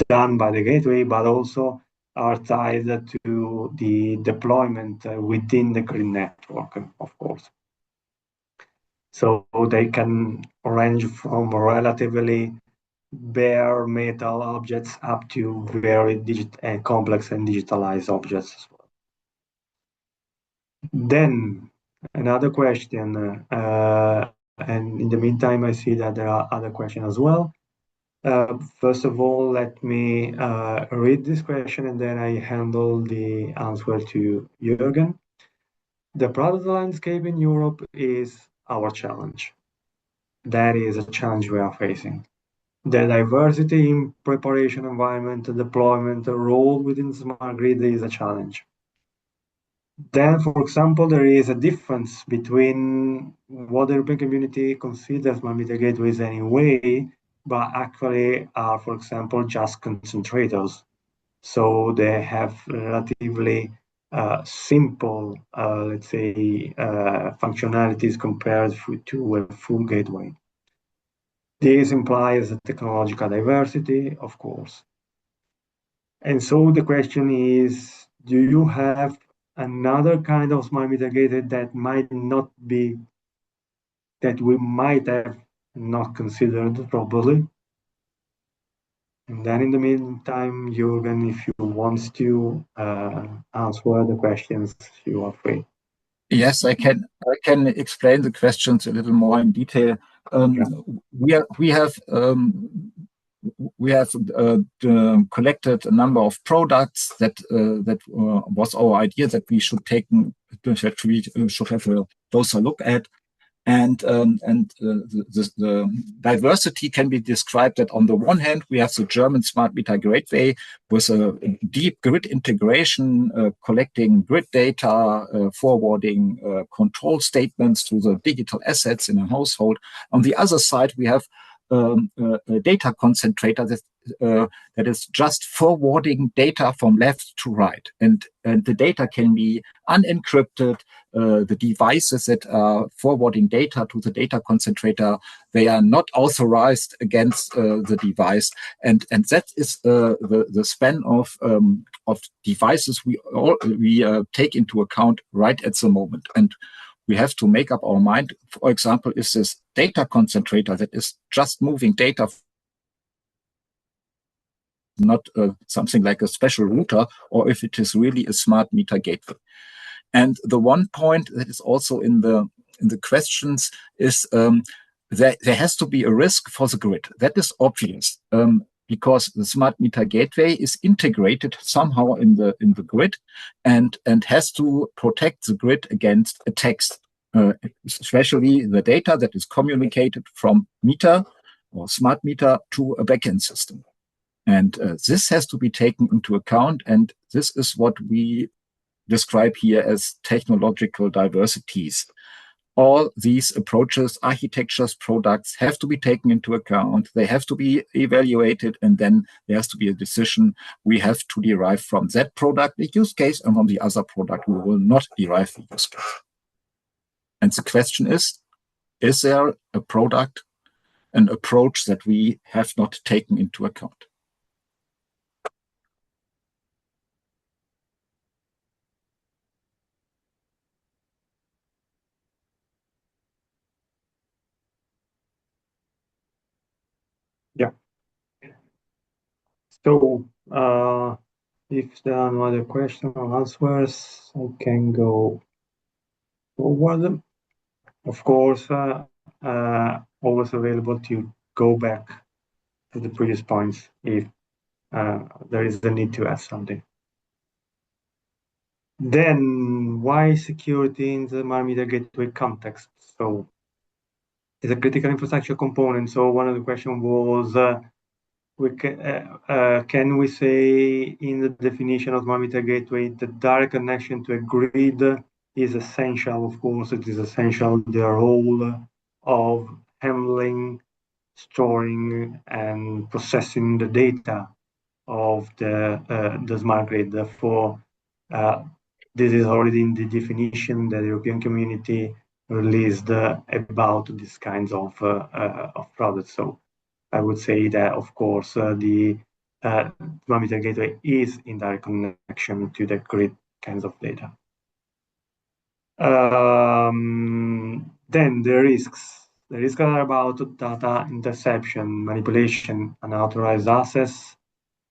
done by the gateway, but also are tied to the deployment within the grid network, of course. So they can range from relatively bare metal objects up to very complex and digitalized objects as well. Then another question, and in the meantime, I see that there are other questions as well. First of all, let me read this question and then I handle the answer to Jürgen. The product landscape in Europe is our challenge. That is a challenge we are facing. The diversity in preparation environment, deployment, the role within smart grid is a challenge. Then, for example, there is a difference between what the European community considers smart meter gateways anyway, but actually are, for example, just concentrators. So they have relatively simple, let's say, functionalities compared to a full gateway. This implies a technological diversity, of course. And so the question is, do you have another kind of smart meter gateway that might not be, that we might have not considered properly? And then in the meantime, Jürgen, if you want to answer the questions, you are free. Yes, I can explain the questions a little more in detail. We have collected a number of products that was our idea that we should have a closer look at. The diversity can be described that on the one hand, we have the German smart meter gateway with a deep grid integration, collecting grid data, forwarding control statements to the digital assets in a household. On the other side, we have a data concentrator that is just forwarding data from left to right. And the data can be unencrypted. The devices that are forwarding data to the data concentrator, they are not authorized against the device. And that is the span of devices we take into account right at the moment. And we have to make up our mind, for example, if this data concentrator that is just moving data, not something like a special router, or if it is really a smart meter gateway. And the one point that is also in the questions is there has to be a risk for the grid. That is obvious because the smart meter gateway is integrated somehow in the grid and has to protect the grid against attacks, especially the data that is communicated from meter or smart meter to a backend system. And this has to be taken into account. And this is what we describe here as technological diversities. All these approaches, architectures, products have to be taken into account. They have to be evaluated, and then there has to be a decision we have to derive from that product the use case, and from the other product we will not derive the use case. And the question is there a product, an approach that we have not taken into account? Yeah. So if there are no other questions or answers, I can go forward. Of course, always available to go back to the previous points if there is the need to add something. Then, why security in the smart meter gateway context? So, it's a critical infrastructure component. So, one of the questions was, can we say in the definition of smart meter gateway, the direct connection to a grid is essential? Of course, it is essential. The role of handling, storing, and processing the data of the smart grid. Therefore, this is already in the definition that the European Community released about these kinds of products. So I would say that, of course, the smart meter gateway is in direct connection to the grid kinds of data. Then the risks. The risks are about data interception, manipulation, unauthorized access,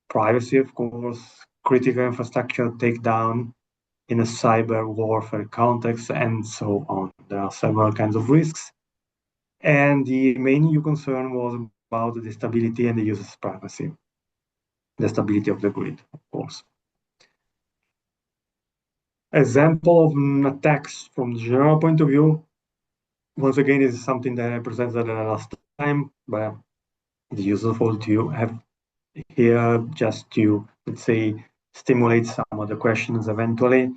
privacy, of course, critical infrastructure takedown in a cyber warfare context, and so on. There are several kinds of risks. And the main EU concern was about the stability and the user's privacy, the stability of the grid, of course. Example of attacks from the general point of view, once again, this is something that I presented last time, but it's useful to have here just to, let's say, stimulate some of the questions eventually.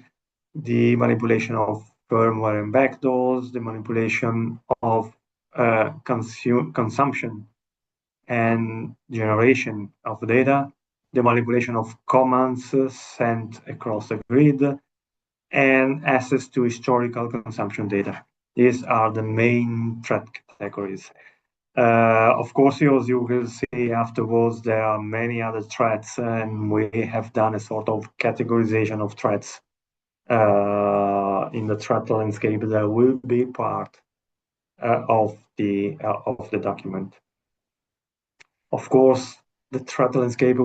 The manipulation of firmware and backdoors, the manipulation of consumption and generation of data, the manipulation of commands sent across the grid, and access to historical consumption data. These are the main threat categories. Of course, as you will see afterwards, there are many other threats, and we have done a sort of categorization of threats in the threat landscape that will be part of the document. Of course, the threat landscape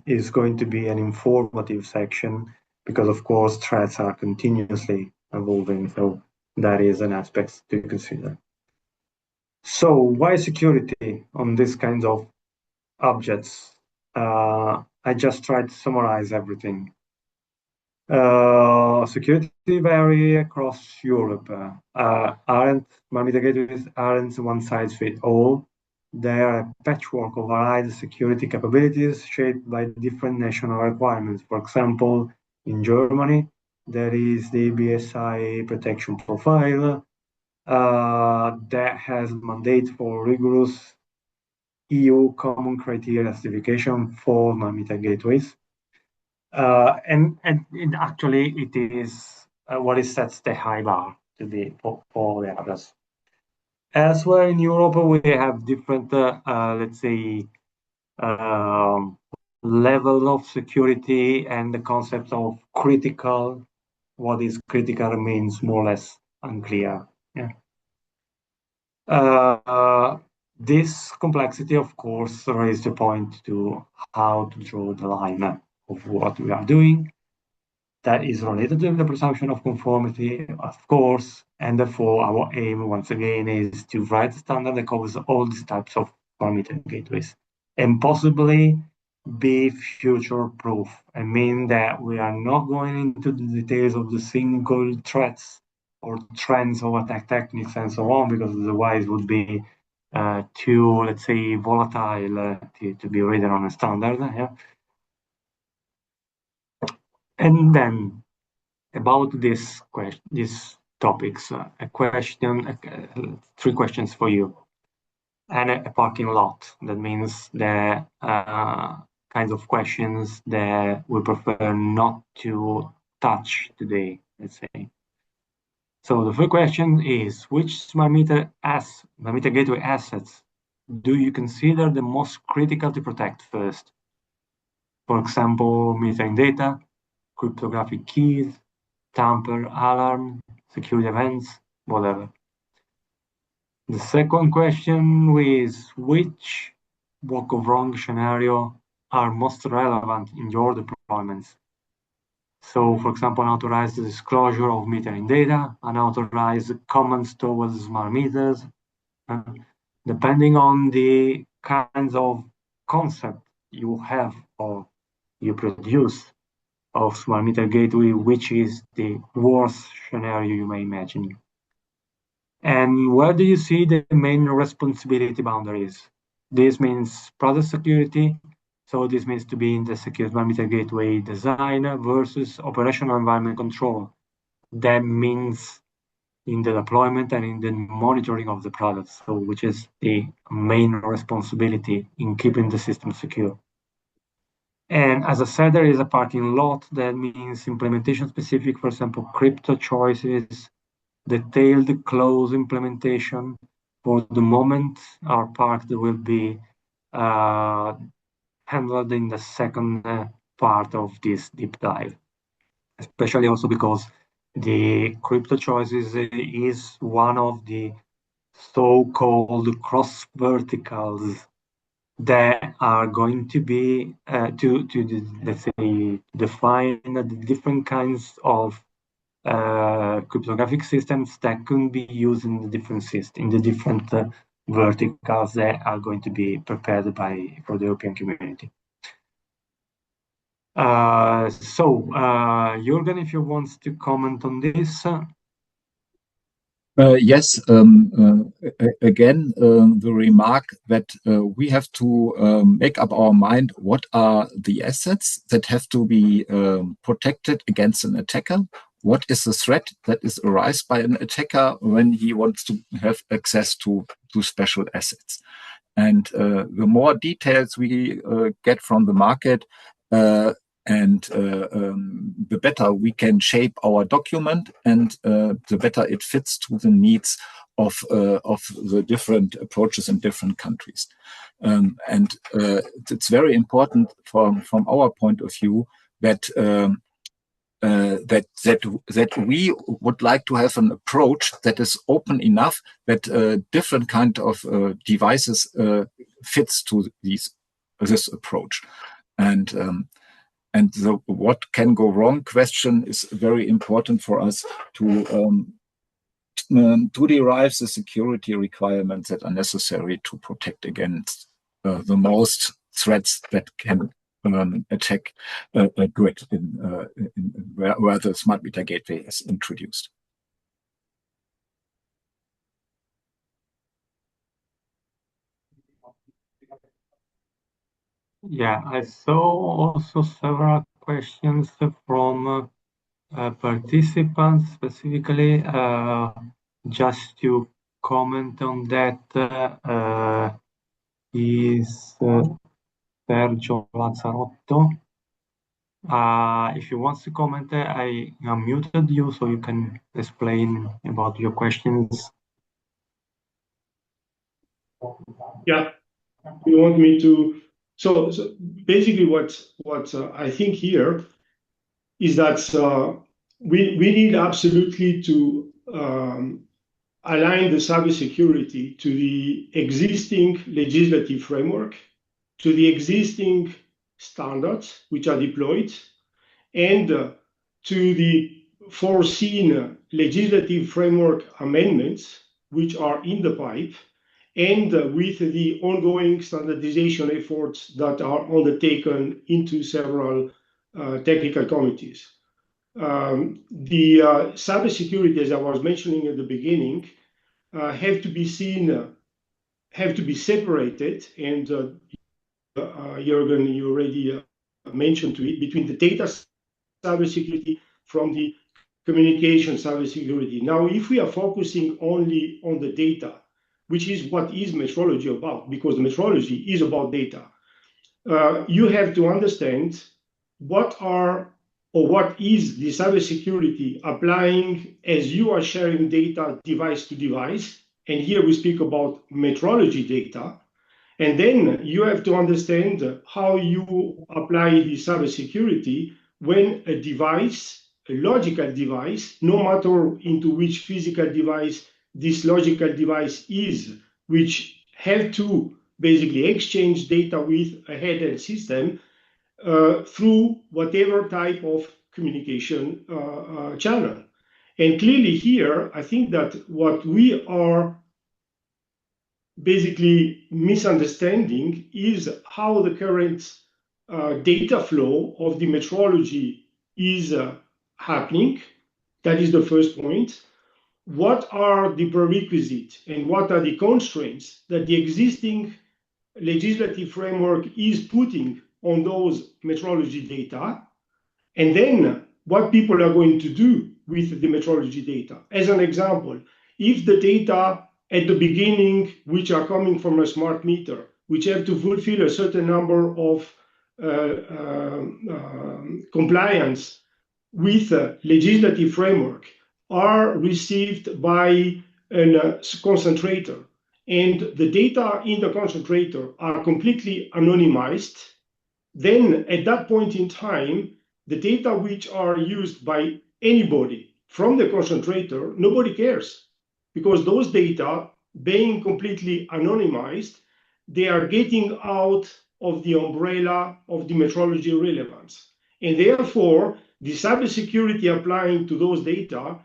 is going to be an informative section because, of course, threats are continuously evolving. So that is an aspect to consider. So why security on these kinds of objects? I just tried to summarize everything. Security vary across Europe. Smart meter gateways aren't one size fits all. They are a patchwork of varied security capabilities shaped by different national requirements. For example, in Germany, there is the BSI protection profile that has mandate for rigorous EU common criteria certification for smart meter gateways. And actually, it is what it sets the high bar to be for the others. Elsewhere in Europe, we have different, let's say, level of security and the concept of critical. What is critical means more or less unclear. Yeah. This complexity, of course, raises the point to how to draw the line of what we are doing. That is related to the presumption of conformity, of course, and therefore our aim, once again, is to write a standard that covers all these types of smart meter gateways and possibly be future-proof. I mean that we are not going into the details of the single threats or trends or attack techniques and so on, because otherwise it would be too, let's say, volatile to be written on a standard. Yeah? And then about these topics, three questions for you. And a parking lot. That means the kinds of questions that we prefer not to touch today, let's say. So the first question is, which smart meter gateway assets do you consider the most critical to protect first? For example, metering data, cryptographic keys, tamper alarm, security events, whatever. The second question is, which walk of wrong scenario are most relevant in your deployments? So, for example, unauthorized disclosure of metering data, unauthorized comments towards smart meters. Depending on the kinds of concept you have or you produce of smart meter gateway, which is the worst scenario you may imagine. And where do you see the main responsibility boundaries? This means product security. So this means to be in the secure smart meter gateway design versus operational environment control. That means in the deployment and in the monitoring of the product, so which is the main responsibility in keeping the system secure. And as I said, there is a parking lot. That means implementation specific, for example, crypto choices, detailed close implementation. For the moment, our part will be handled in the second part of this deep dive, especially also because the crypto choices is one of the so-called cross verticals that are going to be let's say define the different kinds of cryptographic systems that can be used in the different verticals that are going to be prepared for the European community. Jürgen, if you want to comment on this. Yes, again, the remark that we have to make up our mind what are the assets that have to be protected against an attacker. What is the threat that is arised by an attacker when he wants to have access to special assets? And the more details we get from the market, the better we can shape our document, and the better it fits to the needs of the different approaches in different countries. It's very important from our point of view that that we would like to have an approach that is open enough that different kind of devices fits to this approch. And the what can go wrong question is very important for us to derive the security requirements that are necessary to protect against the most threats that can attack grid where the smart meter gateway is introduced. Yeah, I saw also several questions from participants, specifically just to comment on that is Sergio Lazzarotto. If you want to comment, I unmuted you so you can explain about your questions. Yeah, you want me to? So basically, what I think here is that we need absolutely to align the cybersecurity to the existing legislative framework, to the existing standards which are deployed, and to the foreseen legislative framework amendments which are in the pipe, and with the ongoing standardization efforts that are undertaken into several technical committees. The cybersecurity, as I was mentioning at the beginning, have to be seen, have to be separated, and Jürgen, you already mentioned to it, between the data cybersecurity from the communication cybersecurity. Now, if we are focusing only on the data, which is what is metrology about, because the metrology is about data, you have to understand what is the cybersecurity applying as you are sharing data device to device. And here we speak about metrology data. And then you have to understand how you apply the cybersecurity when a device, a logical device, no matter into which physical device this logical device is, which have to basically exchange data with a head-end system through whatever type of communication channel. And clearly here, I think that what we are basically misunderstanding is how the current data flow of the metrology is happening. That is the first point. What are the prerequisites and what are the constraints that the existing legislative framework is putting on those metrology data? And then what people are going to do with the metrology data. As an example, if the data at the beginning, which are coming from a smart meter, which have to fulfill a certain number of compliance with a legislative framework, are received by a concentrator, and the data in the concentrator are completely anonymized, then at that point in time, the data which are used by anybody from the concentrator, nobody cares, because those data, being completely anonymized, they are getting out of the umbrella of the metrology relevance. And therefore, the cybersecurity applying to those data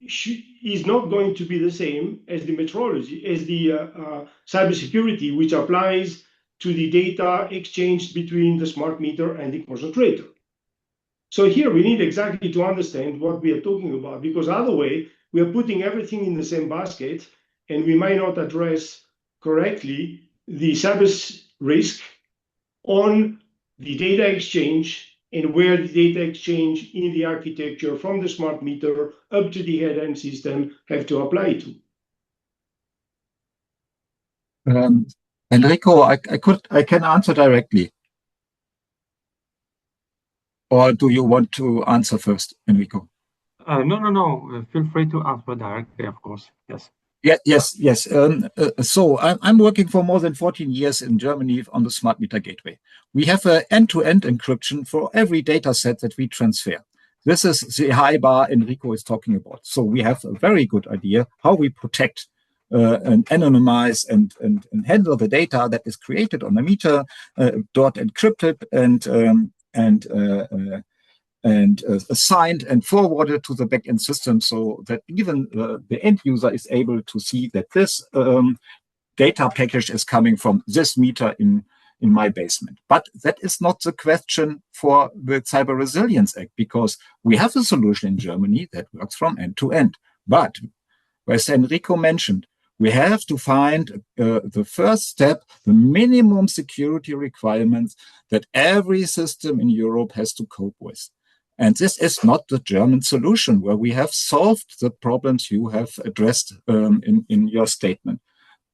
is not going to be the same as the metrology, as the cybersecurity, which applies to the data exchanged between the smart meter and the concentrator. So here we need exactly to understand what we are talking about, because otherwise we are putting everything in the same basket, and we might not address correctly the cyber risk on the data exchange and where the data exchange in the architecture from the smart meter up to the head-end system have to apply to. Enrico, I can answer directly. Or do you want to answer first, Enrico? No. Feel free to answer directly, of course. Yes. Yes. So I'm working for more than 14 years in Germany on the smart meter gateway. We have an end-to-end encryption for every data set that we transfer. This is the high bar Enrico is talking about. So we have a very good idea how we protect and anonymize and handle the data that is created on the meter, dot encrypted and assigned and forwarded to the backend system, so that even the end user is able to see that this data package is coming from this meter in in my basement. But that is not the question for the Cyber Resilience Act, because we have a solution in Germany that works from end to end. But as Enrico mentioned, we have to find the first step, the minimum security requirements that every system in Europe has to cope with. And this is not the German solution, where we have solved the problems you have addressed in your statement.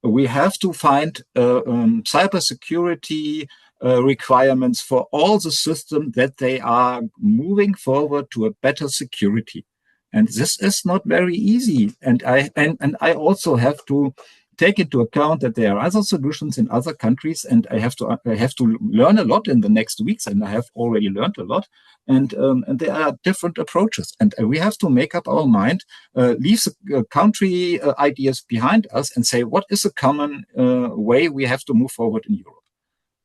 We have to find cybersecurity requirements for all the systems that they are moving forward to a better security. And this is not very easy. And I also have to take into account that there are other solutions in other countries, and I have to learn a lot in the next weeks, and I have already learned a lot. And there are different approaches, and we have to make up our mind, leave the country ideas behind us, and say what is a common way we have to move forward in Europe.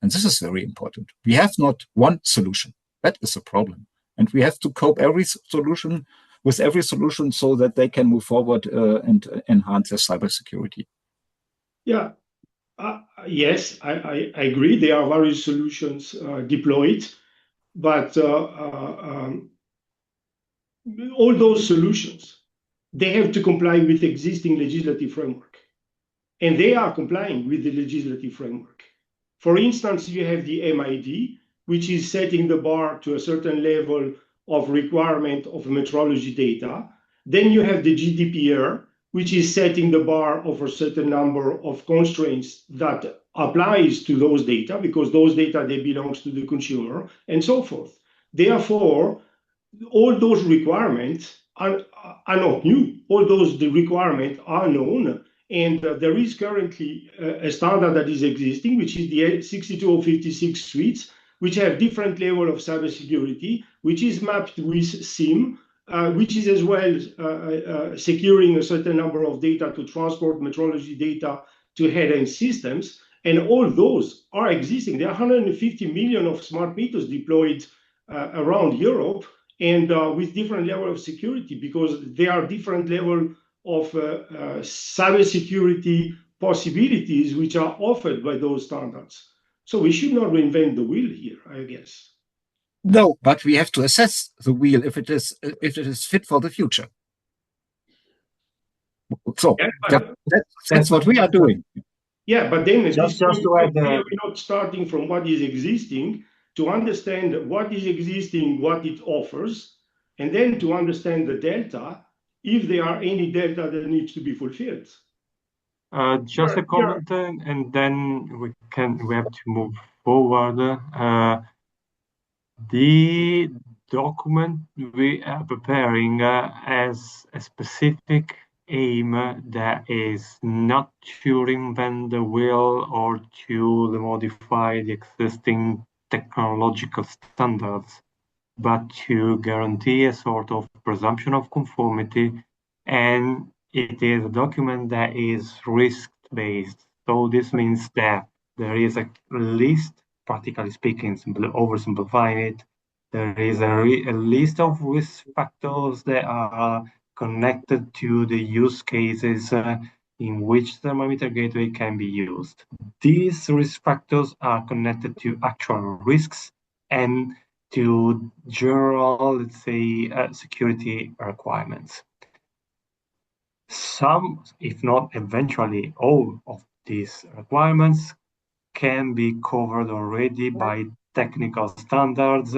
And this is very important. We have not one solution. That is a problem, and we have to cope with every solution so that they can move forward and enhance their cybersecurity. Yeah, yes, I agree. There are various solutions deployed, but all those solutions, they have to comply with existing legislative framework, and they are complying with the legislative framework. For instance, you have the MID, which is setting the bar to a certain level of requirement of metrology data. Then you have the GDPR, which is setting the bar of a certain number of constraints that applies to those data, because those data, they belongs to the consumer, and so forth. Therefore, all those requirements are not new. All those requirements are known, and there is currently a standard that is existing, which is the 62056 suites, which have different level of cybersecurity, which is mapped with SIM, which is as well securing a certain number of data to transport metrology data to head-end systems. And all those are existing. There are 150 million of smart meters deployed around Europe, and with different level of security, because there are different level of cybersecurity possibilities which are offered by those standards. So we should not reinvent the wheel here, I guess. No, but we have to assess the wheel if it is fit for the future. So that's what we are doing. Yeah, but then just to add, we are not starting from what is existing to understand what is existing, what it offers, and then to understand the delta, if there are any delta that needs to be fulfilled. Just a comment, and then we have to move forward. The document we are preparing has a specific aim that is not to reinvent the wheel or to modify the existing technological standards, but to guarantee a sort of presumption of conformity, and it is a document that is risk-based. So this means that there is a list, practically speaking, oversimplifying it, there is a list of risk factors that are connected to the use cases in which thermometer gateway can be used. These risk factors are connected to actual risks and to general, let's say, security requirements. Some, if not eventually all of these requirements, can be covered already by technical standards,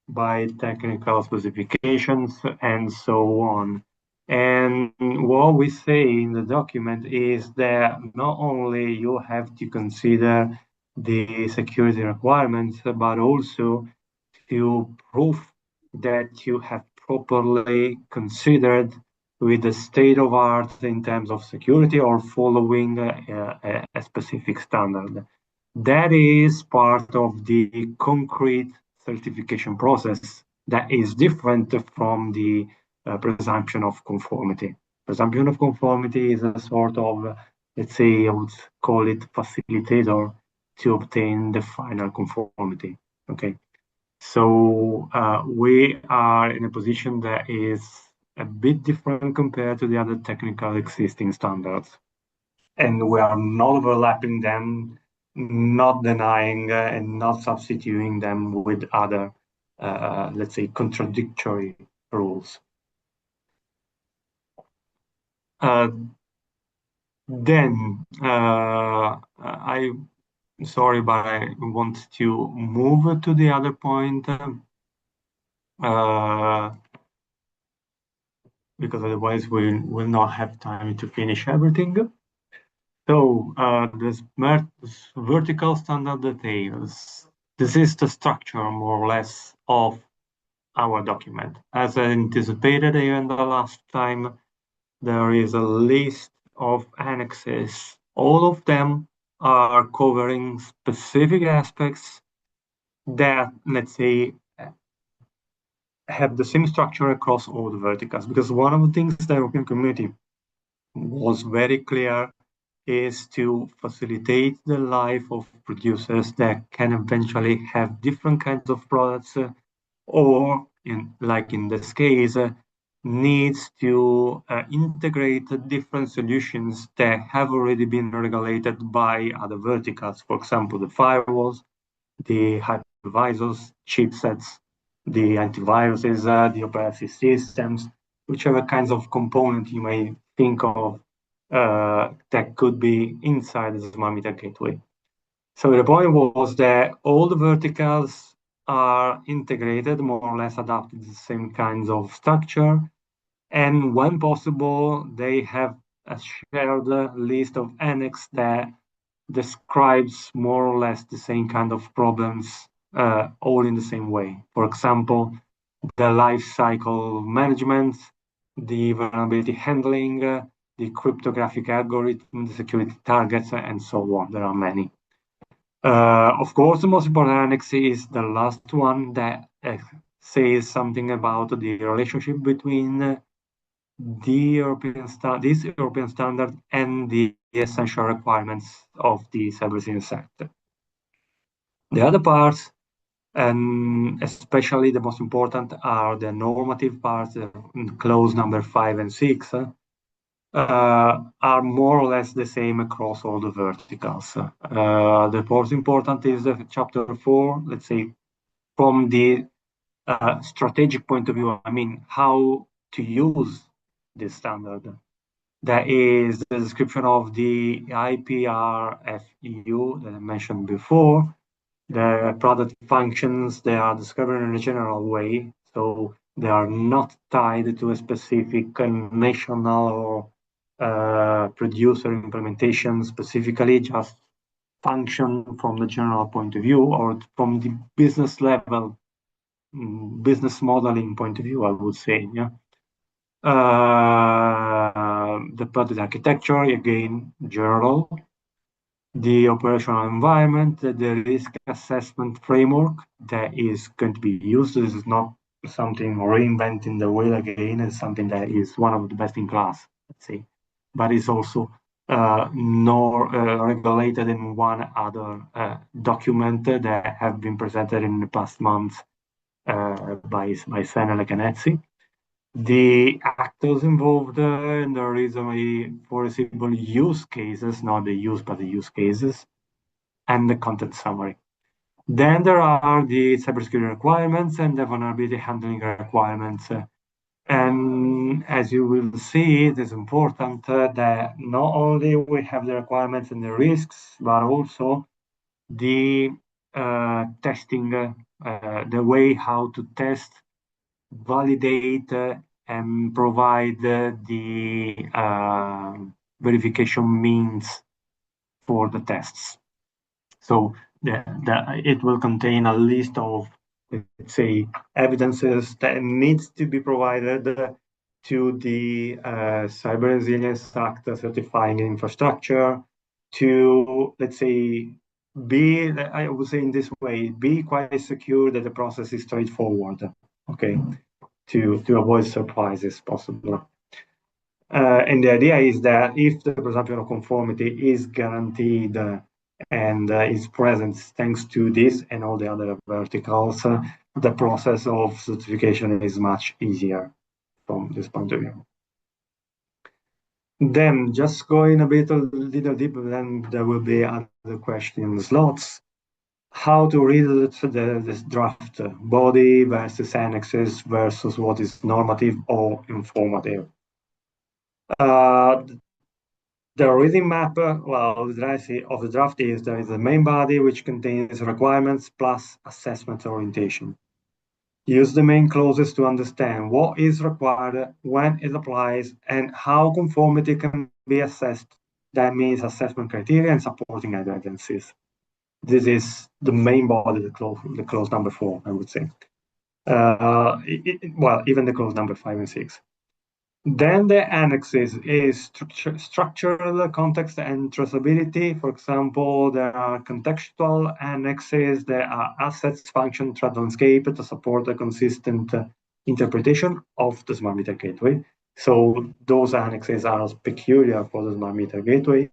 by technical specifications, and so on. And what we say in the document is that not only you have to consider the security requirements, but also to prove that you have properly considered with the state of art in terms of security or following a specific standard. That is part of the concrete certification process that is different from the presumption of conformity. Presumption of conformity is a sort of, let's say, I would call it facilitator to obtain the final conformity. Okay. So we are in a position that is a bit different compared to the other technical existing standards. And we are not overlapping them not denying and not substituting them with other, let's say, contradictory rules. Then I'm sorry, but I want to move to the other point because otherwise we will not have time to finish everything. So this vertical standard details. This is the structure, more or less, of our document. As I anticipated even the last time, there is a list of annexes. All of them are covering specific aspects that, let's say, have the same structure across all the verticals. Because one of the things the European Community was very clear is to facilitate the life of producers that can eventually have different kinds of products or, like in this case, needs to integrate different solutions that have already been regulated by other verticals. For example, the firewalls, the hypervisors, chipsets, the antiviruses, the operating systems, whichever kinds of component you may think of that could be inside the smart meter gateway. So the point was that all the verticals are integrated, more or less adapted to the same kinds of structure. And when possible, they have a shared list of annex that describes more or less the same kind of problems, all in the same way. For example, the life cycle management, the vulnerability handling, the cryptographic algorithm, the security targets, and so on. There are many. Of course, the most important annex is the last one that says something about the relationship between this European standard and the essential requirements of the cybersecurity sector. The other parts, and especially the most important, are the normative parts, clause number 5 and 6, are more or less the same across all the verticals. The most important is chapter 4, let's say, from the strategic point of view, I mean, how to use this standard. That is the description of the IPRFEU that I mentioned before. The product functions, they are described in a general way, so they are not tied to a specific national or producer implementation specifically, just function from the general point of view or from the business level, business modeling point of view, I would say. Yeah. The product architecture, again, general. The operational environment, the risk assessment framework that is going to be used. This is not something reinventing the wheel again. It's something that is one of the best in class, let's say, but it's also regulated in one other document that have been presented in the past months by Senelec and Etsy. The actors involved and the reasonably foreseeable use cases, not the use, but the use cases, and the content summary. Then there are the cybersecurity requirements and the vulnerability handling requirements. And as you will see, it is important that not only we have the requirements and the risks, but also the testing, the way how to test, validate, and provide the verification means for the tests. So it will contain a list of, let's say, evidences that needs to be provided to the Cyber Resilience Act certifying infrastructure to, let's say, I would say in this way, be quite secure that the process is straightforward, okay, to avoid surprises possible. And the idea is that if the presumption of conformity is guaranteed and is present thanks to this and all the other verticals, the process of certification is much easier from this point of view. Then just going a little deeper, then there will be other question slots. How to read this draft body versus annexes versus what is normative or informative. The reading map, well, of the draft is there is the main body which contains requirements plus assessment orientation. Use the main clauses to understand what is required, when it applies, and how conformity can be assessed. That means assessment criteria and supporting evidences. This is the main body, the clause number 4, I would say. Well, even the clause number 5 and 6. Then the annexes is structural context and traceability. For example, there are contextual annexes, there are assets, function, threat landscape to support a consistent interpretation of the smart meter gateway. So those annexes are peculiar for the smart meter gateway.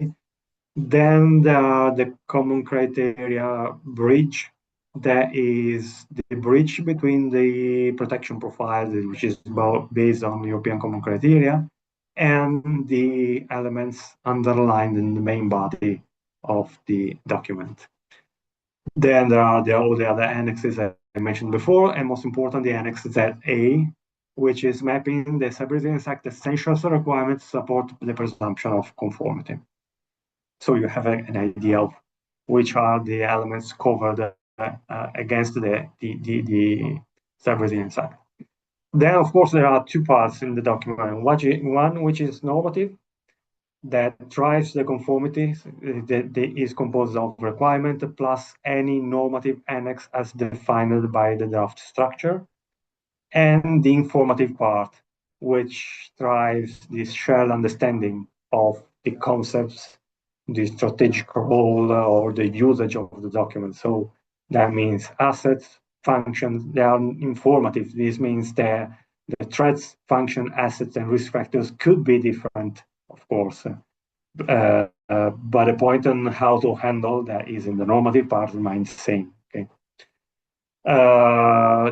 Then there are the common criteria bridge. That is the bridge between the protection profile, which is based on European common criteria, and the elements underlined in the main body of the document. Then there are all the other annexes that I mentioned before, and most important, the Annex ZA, which is mapping the Cybersecurity Act essentials requirements to support the presumption of conformity. So you have an idea of which are the elements covered against the Cybersecurity Act. Then, of course, there are two parts in the document. One which is normative, that drives the conformity, that is composed of requirement plus any normative annex as defined by the draft structure, and the informative part, which drives this shared understanding of the concepts, the strategic role, or the usage of the document. So that means assets, functions, they are informative. This means that the threats, function, assets, and risk factors could be different, of course. But the point on how to handle that is in the normative part remains the same. Okay.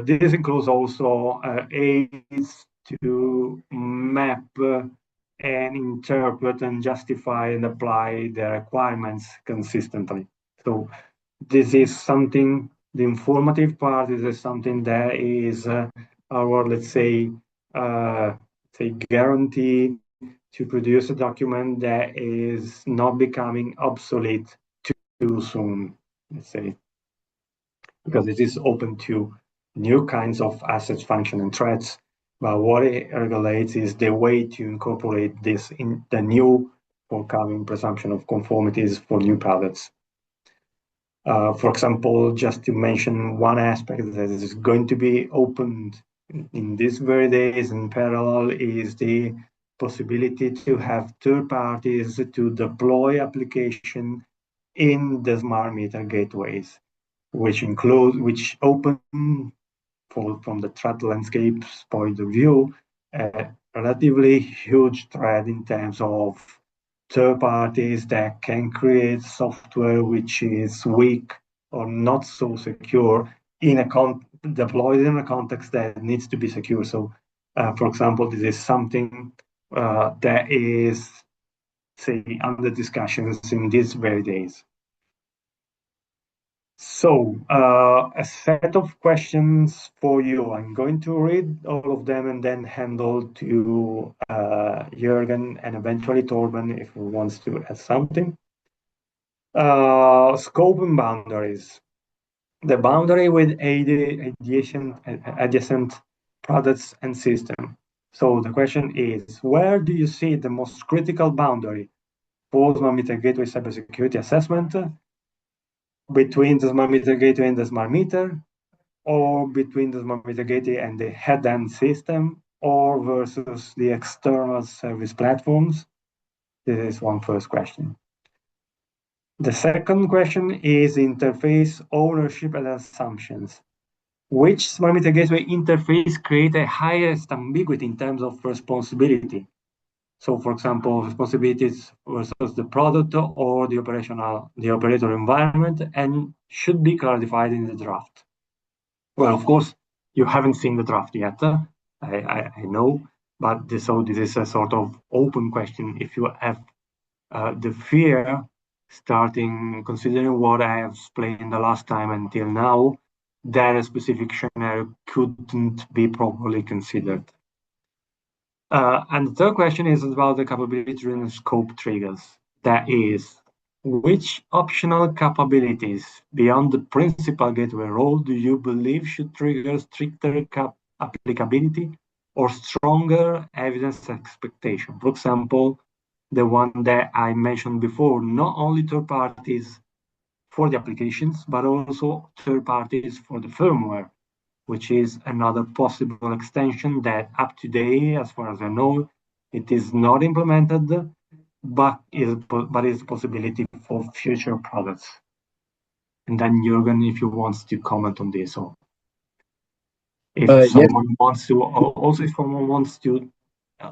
This includes also aids to map and interpret and justify and apply the requirements consistently. So this is something, the informative part is something that is our, let's say guarantee to produce a document that is not becoming obsolete too soon, let's say, because it is open to new kinds of assets, function, and threats. But what it regulates is the way to incorporate this in the new forthcoming presumption of conformities for new products. For example, just to mention one aspect that is going to be opened in these very days in parallel is the possibility to have third parties to deploy application in the smart meter gateways, which open from the threat landscape's point of view, a relatively huge threat in terms of third parties that can create software which is weak or not so secure deployed in a context that needs to be secure. So, for example, this is something that is, say, under discussions in these very days. So, a set of questions for you. I'm going to read all of them and then handle to Jürgen and eventually Torben if he wants to add something. Scope and boundaries. The boundary with adjacent products and system. So the question is, where do you see the most critical boundary for smart meter gateway cybersecurity assessment? Between the smart meter gateway and the smart meter, or between the smart meter gateway and the head-end system, or versus the external service platforms? This is one first question. The second question is interface ownership and assumptions. Which smart meter gateway interface create the highest ambiguity in terms of responsibility? So, for example, responsibilities versus the product or the operator environment, and should be clarified in the draft. Well, of course, you haven't seen the draft yet. I know, But this is a sort of open question. If you have the fear, starting considering what I have explained the last time until now, that a specific scenario couldn't be properly considered. And the third question is about the capability and scope triggers. That is, which optional capabilities beyond the principal gateway role do you believe should trigger stricter applicability or stronger evidence expectation? For example, the one that I mentioned before, not only third parties for the applications, but also third parties for the firmware, which is another possible extension that up to date, as far as I know, it is not implemented, but is a possibility for future products. And then Jürgen, if you want to comment on this, or if someone wants to, also if someone wants to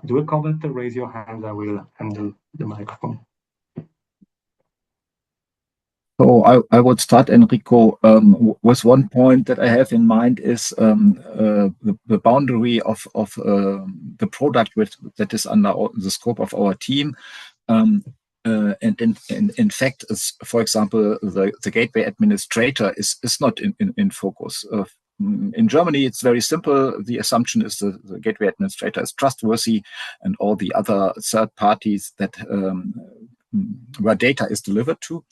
do a comment, raise your hand. I will handle the microphone. So I would start, Enrico, with one point that I have in mind is the boundary of the product that is under the scope of our team. And in fact, for example, the gateway administrator is not in focus. In Germany, it's very simple. The assumption is the gateway administrator is trustworthy, and all the other third parties that where data is delivered to.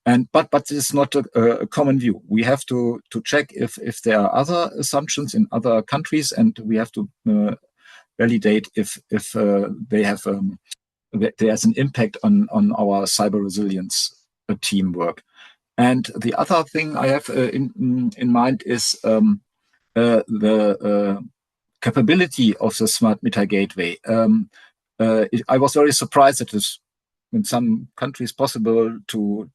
But this is not a common view. We have to check if there are other assumptions in other countries, and we have to validate if they have there's an impact on our cyber resilience teamwork. And the other thing I have in mind is the capability of the smart meter gateway. I was very surprised that it's in some countries possible to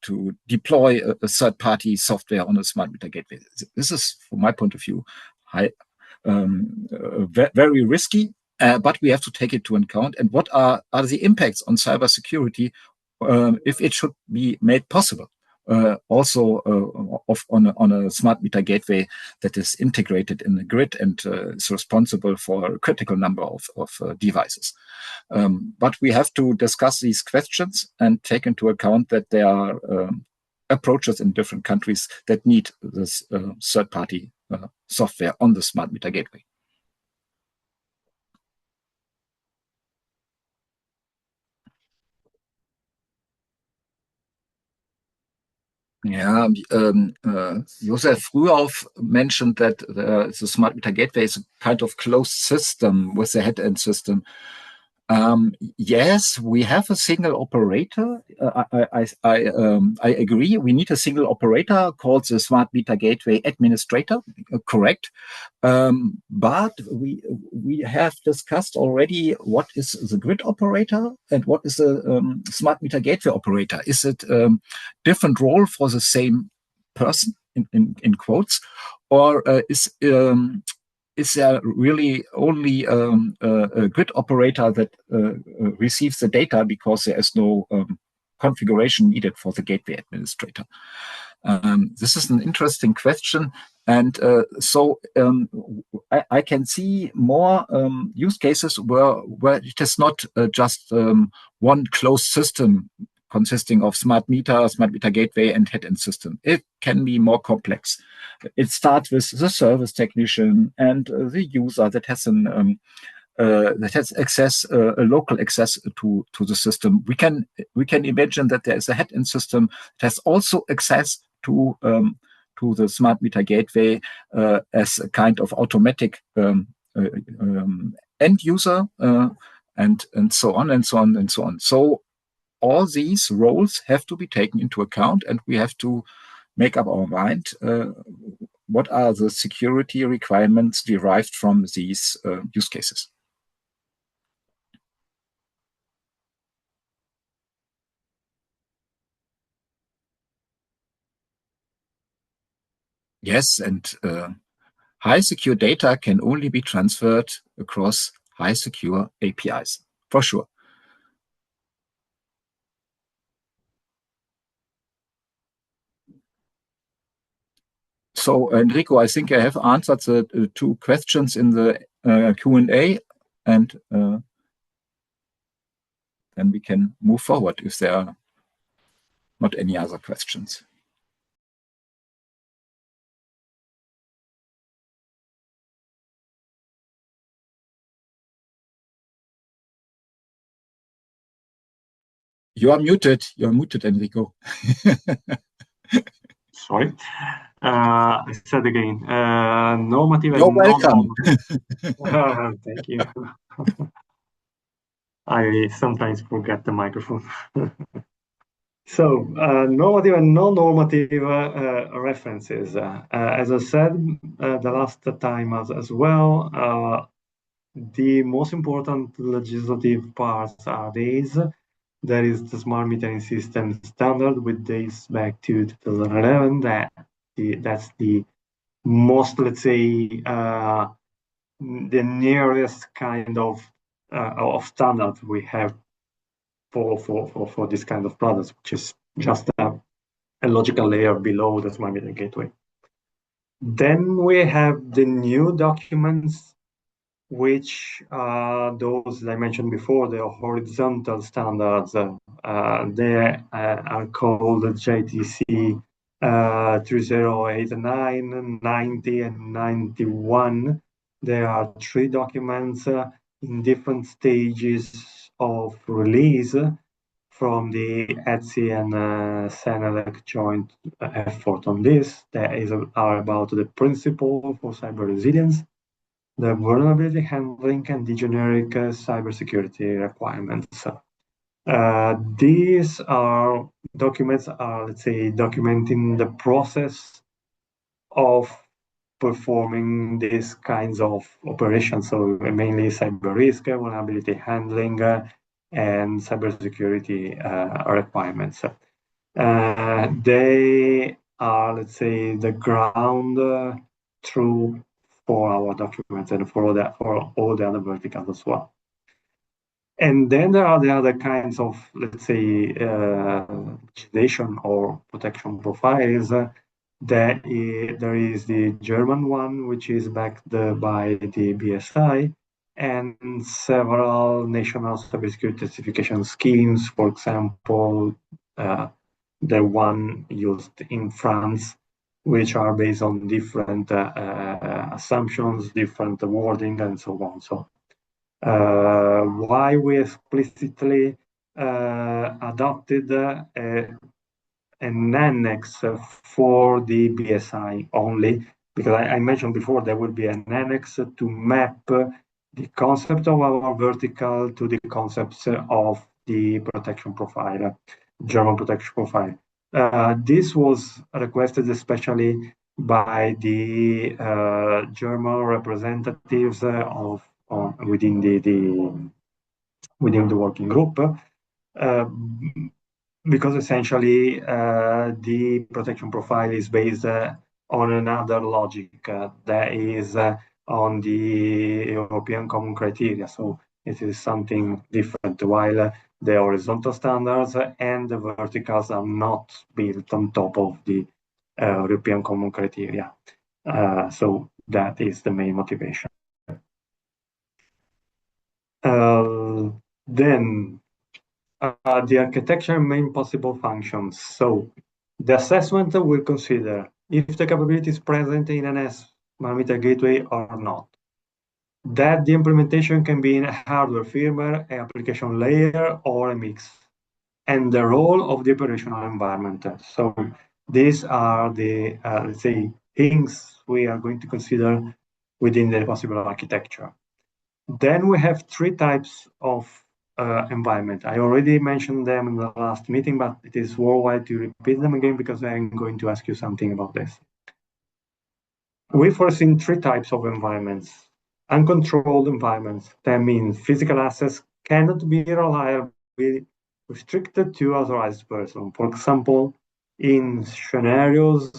deploy a third-party software on a smart meter gateway. This is, from my point of view, very risky, but we have to take it to account. And what are the impacts on cybersecurity if it should be made possible? Also on a smart meter gateway that is integrated in the grid and is responsible for a critical number of devices. But we have to discuss these questions and take into account that there are approaches in different countries that need this third-party software on the smart meter gateway. Yeah, Josef Frühauf mentioned that the smart meter gateway is a kind of closed system with a head-end system. Yes, we have a single operator. I agree. We need a single operator called the Smart Meter Gateway Administrator. Correct. But we have discussed already what is the grid operator and what is the Smart Meter Gateway operator. Is it different role for the same person in quotes, or is there really only a grid operator that receives the data because there is no configuration needed for the gateway administrator? This is an interesting question. And so I can see more use cases where it is not just one closed system consisting of smart meter gateway, and head-end system. It can be more complex. It starts with the service technician and the user that has access, a local access to the system. We can imagine that there is a head-end system that has also access to the smart meter gateway as a kind of automatic end user, and so on and so on and so on. So all these roles have to be taken into account, and we have to make up our mind what are the security requirements derived from these use cases. Yes, and high secure data can only be transferred across high secure APIs, for sure. So, Enrico, I think I have answered the two questions in the Q&A. and then we can move forward if there are not any other questions. You are muted. You are muted, Enrico. Sorry. I said again, normative You're and welcome. non-normative. Thank you. I sometimes forget the microphone. So, normative and non-normative references. As I said the last time as well, the most important legislative parts are these. There is the smart metering system standard, which dates back to 2011. That's the most, let's say, the nearest kind of standard we have for this kind of products, which is just a logical layer below the smart meter gateway. Then we have the new documents, which are those I mentioned before, the horizontal standards. They are called JTC 3089, 90, and 91. There are 3 documents in different stages of release from the ETSI and SENELEC joint effort on this. Are about the principle for cyber resilience, the vulnerability handling, and the generic cybersecurity requirements. These are documents let's say, documenting the process of performing these kinds of operations. So mainly cyber risk, vulnerability handling, and cybersecurity requirements. They are, let's say, the ground truth for our documents and for all the other verticals as well. And then there are the other kinds of, let's say, legislation or protection profiles. There is the German one, which is backed by the BSI, and several national cybersecurity certification schemes. For example, the one used in France, which are based on different assumptions, different wording, and so on. So, why we explicitly adopted an annex for the BSI only, because I mentioned before there will be an annex to map the concept of our vertical to the concepts of the protection profile, German protection profile. This was requested especially by the German representatives within the working group. Because essentially the protection profile is based on another logic that is on the European common criteria. So it is something different, while the horizontal standards and the verticals are not built on top of the European common criteria. So that is the main motivation. Then the architecture and main possible functions. So the assessment will consider if the capability is present in an smart meter gateway or not. That the implementation can be in a hardware, firmware, application layer, or a mix. And the role of the operational environment. So these are the, let's say, things we are going to consider within the possible architecture. Then we have 3 types of environment. I already mentioned them in the last meeting, but it is worthwhile to repeat them again because I'm going to ask you something about this. We foresee 3 types of environments. Uncontrolled environments, that means physical access cannot be reliably restricted to authorized person. For example, in scenarios,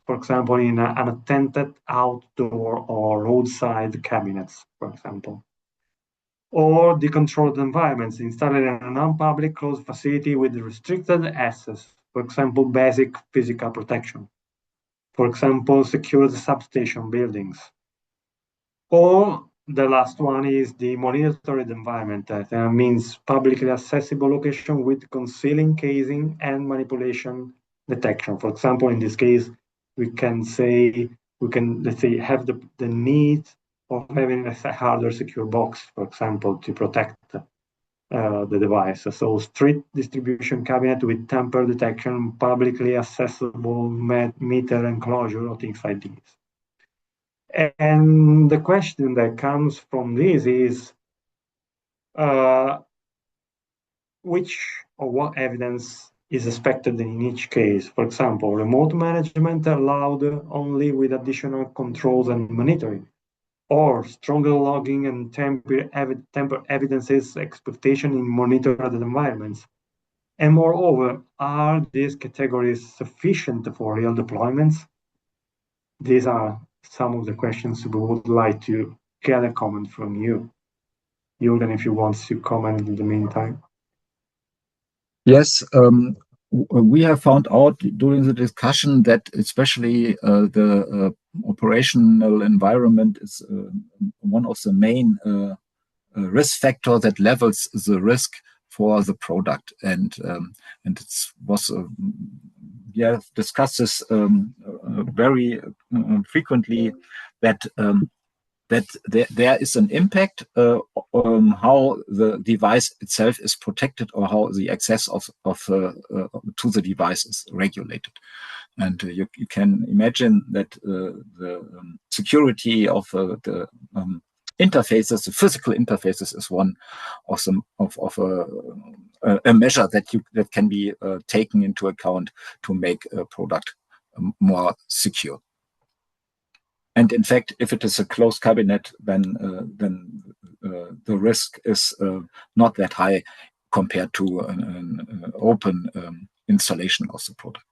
for example, in unattended outdoor or roadside cabinets, for example. Or the controlled environments installed in a non-public closed facility with restricted access, for example, basic physical protection. For example, secured substation buildings. Or the last one is the monitored environment. That means publicly accessible location with concealing, casing, and manipulation detection. For example, in this case, we can say let's say have the need of having a hardware secure box, for example, to protect the device. So strict distribution cabinet with tamper detection, publicly accessible meter enclosure, or things like this. And the question that comes from this is, which or what evidence is expected in each case? For example, remote management allowed only with additional controls and monitoring, or stronger logging and tamper evidences expectation in monitored environments. And moreover, are these categories sufficient for real deployments? These are some of the questions we would like to get a comment from you. Jürgen, if you want to comment in the meantime. Yes, we have found out during the discussion that especially the operational environment is one of the main risk factor that levels the risk for the product, and it was we have discussed this very frequently, that there is an impact how the device itself is protected, or how the access to the device is regulated. And you can imagine that the security of the interfaces, the physical interfaces, is one of a measure that can be taken into account to make a product more secure. And in fact, if it is a closed cabinet, then the risk is not that high compared to an open installation of the product.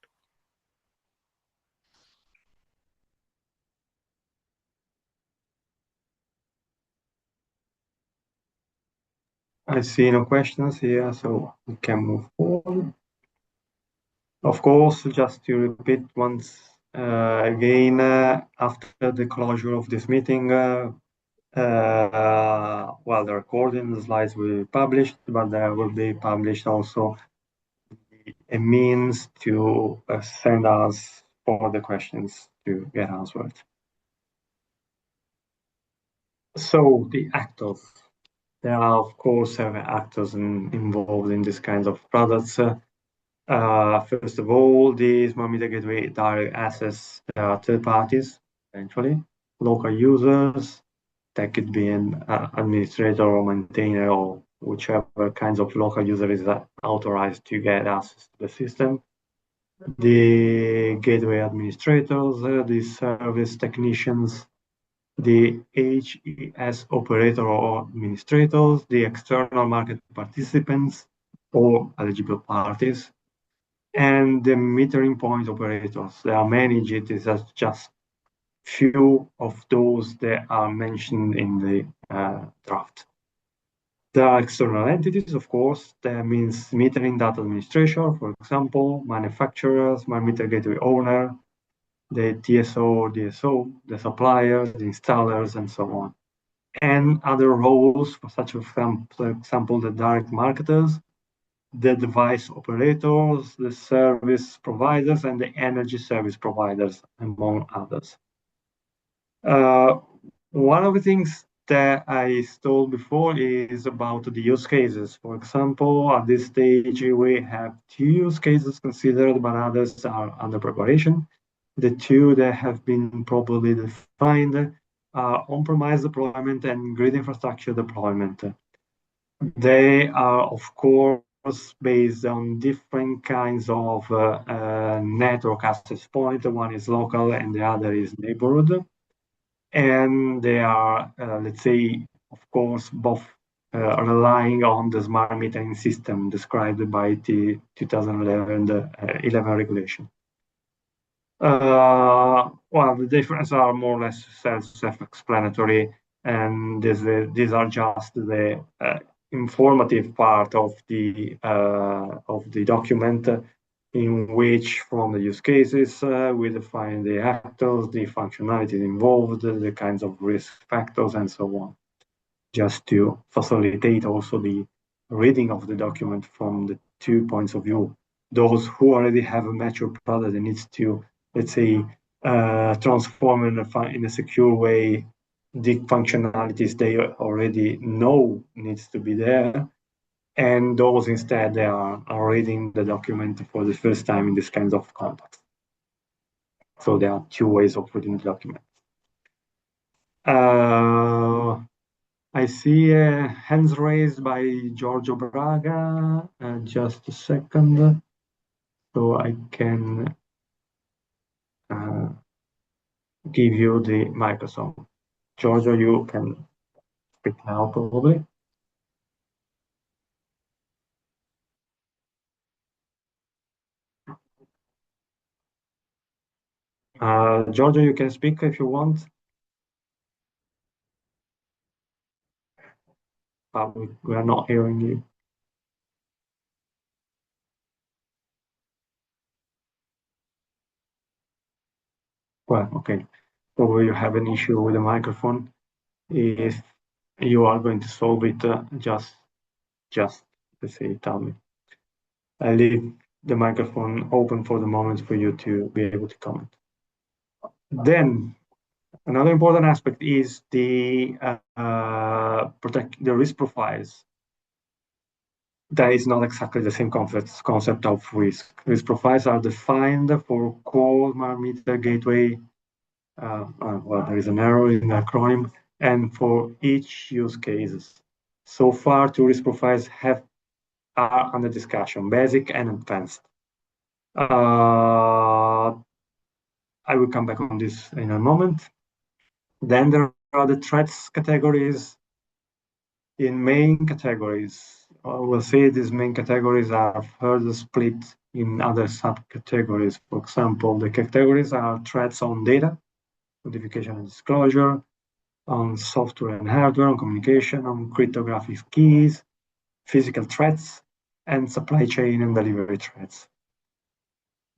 I see no questions here, so we can move forward. Of course, just to repeat once again, after the closure of this meeting, well, the recording, the slides will be published, but there will be published also a means to send us all the questions to get answered. So the actors. There are, of course, several actors involved in this kind of products. First of all, the smart meter gateway direct access third parties, eventually, local users. That could be an administrator or maintainer, or whichever kinds of local user is authorized to get access to the system. The gateway administrators, the service technicians, the HES operator or administrators, the external market participants or eligible parties, and the metering point operators. There are many, it is just few of those that are mentioned in the draft. There are external entities, of course. That means metering data administration, for example, manufacturers, smart meter gateway owner, the TSO, DSO, the suppliers, the installers, and so on. And other roles, such as, for example, the direct marketers, the device operators, the service providers, and the energy service providers, among others. One of the things that I told before is about the use cases. For example, at this stage, we have 2 use cases considered, but others are under preparation. The 2 that have been properly defined are on-premise deployment and grid infrastructure deployment. They are, of course, based on different kinds of network access point. One is local and the other is neighborhood. And they are, let's say, of course, both relying on the smart metering system described by the 2011 regulation. Well, the differences are more or less self-explanatory, and these are just the informative part of the document, in which, from the use cases, we define the actors, the functionalities involved, the kinds of risk factors, and so on. just to facilitate also the reading of the document from the 2 points of view. Those who already have a mature product that needs to, let's say, transform in a secure way the functionalities they already know needs to be there, and those instead they are reading the document for the first time in this kind of context. So there are 2 ways of reading the document. I see hands raised by Giorgio Braga. Just a second, so I can give you the microphone. Giorgio, you can speak now, probably. Giorgio, you can speak if you want. We are not hearing you. Well, okay. Probably you have an issue with the microphone. If you are going to solve it, just let's say, tell me. I leave the microphone open for the moment for you to be able to comment. Then another important aspect is the risk profiles. That is not exactly the same concept of risk. Risk profiles are defined for core smart meter gateway. Well, there is an error in the acronym, and for each use cases. So far, 2 risk profiles are under discussion: basic and advanced. I will come back on this in a moment. Then there are the threats categories. In main categories, I will say these main categories are further split in other subcategories. For example, the categories are threats on data, notification and disclosure, on software and hardware, on communication, on cryptographic keys, physical threats, and supply chain and delivery threats.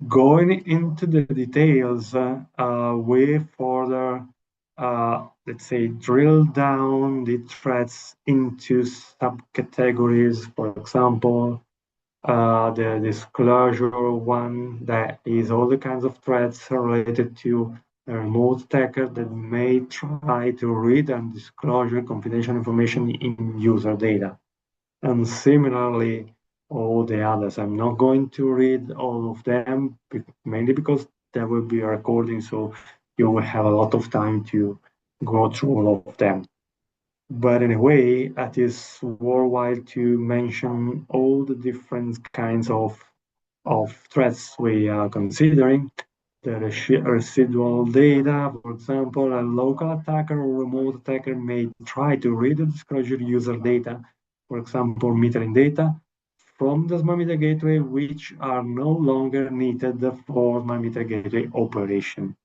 Going into the details, we further, let's say, drill down the threats into subcategories. For example, the disclosure one, that is all the kinds of threats related to a remote attacker that may try to read and disclose confidential information in user data. And similarly, all the others. I'm not going to read all of them, mainly because there will be a recording, so you will have a lot of time to go through all of them. But anyway, it is worthwhile to mention all the different kinds of threats we are considering. The residual data, for example, a local attacker or remote attacker may try to read the disclosure user data, for example, metering data, from the smart meter gateway, which are no longer needed for smart meter gateway operation.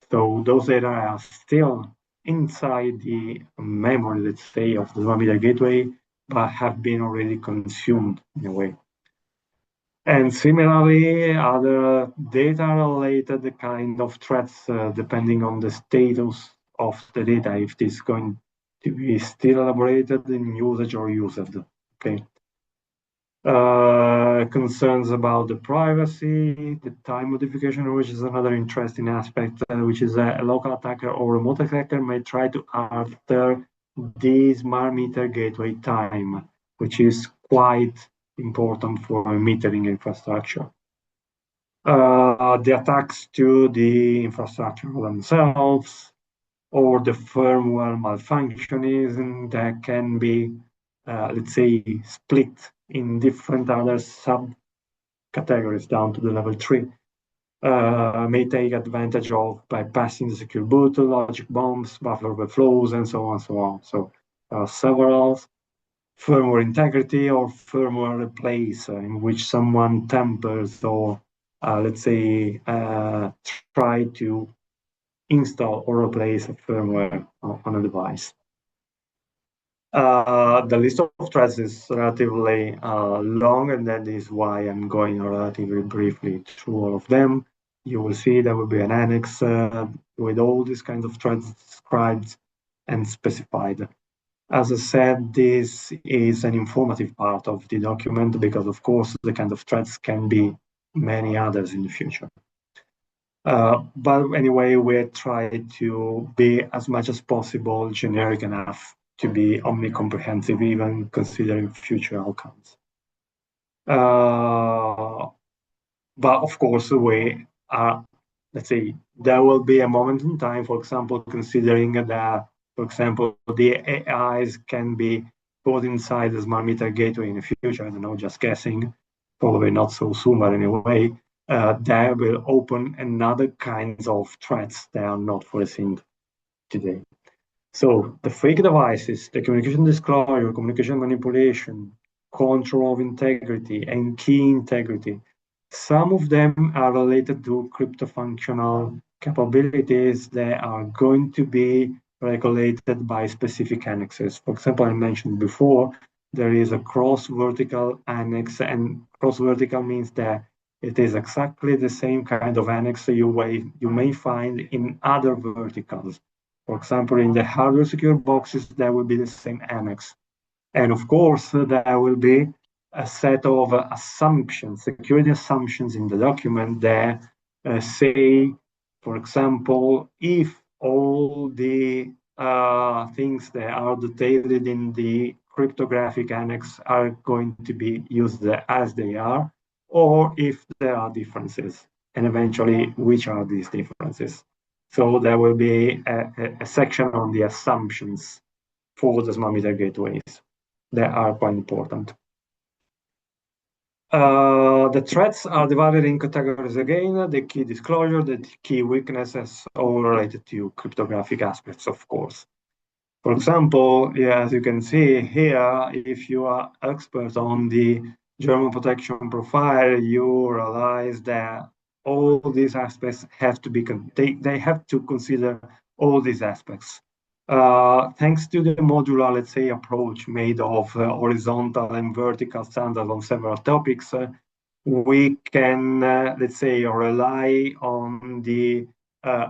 So those data are still inside the memory, let's say, of the smart meter gateway, but have been already consumed in a way. And similarly, other data-related kind of threats, depending on the status of the data, if this is going to be still elaborated in usage or used. Okay. Concerns about the privacy, the time modification, which is another interesting aspect, which is a local attacker or remote attacker may try to alter the smart meter gateway time, which is quite important for metering infrastructure. The attacks to the infrastructure themselves, or the firmware malfunctioning that can be, let's say, split in different other subcategories down to the level 3, may take advantage of bypassing the secure boot, logic bombs, buffer overflows, and so on and so on. So several firmware integrity or firmware replace, in which someone tampers or, let's say, try to install or replace a firmware on a device. The list of threats is relatively long, and that is why I'm going relatively briefly through all of them. You will see there will be an annex with all these kinds of threats described and specified. As I said, this is an informative part of the document because, of course, the kind of threats can be many others in the future. But anyway, we try to be as much as possible generic enough to be omnicomprehensive, even considering future outcomes. But of course, we are, let's say, there will be a moment in time, for example, considering that, for example, the AIs can be put inside the smart meter gateway in the future. I don't know, just guessing, probably not so soon, but anyway, that will open another kinds of threats that are not foreseen today. So the fake devices, the communication disclosure, communication manipulation, control of integrity, and key integrity, some of them are related to crypto-functional capabilities that are going to be regulated by specific annexes. For example, I mentioned before, there is a cross-vertical annex, and cross-vertical means that it is exactly the same kind of annex you may find in other verticals. For example, in the hardware secure boxes, there will be the same annex. And of course, there will be a set of assumptions, security assumptions in the document that say, for example, if all the things that are detailed in the cryptographic annex are going to be used as they are, or if there are differences, and eventually which are these differences. So there will be a section on the assumptions for the smart meter gateways that are quite important. The threats are divided in categories again, the key disclosure, the key weaknesses, all related to cryptographic aspects, of course. For example, as you can see here, if you are expert on the German protection profile, you realize that all these aspects have to be, they have to consider all these aspects. Thanks to the modular, let's say, approach made of horizontal and vertical standards on several topics, we can, let's say, rely on the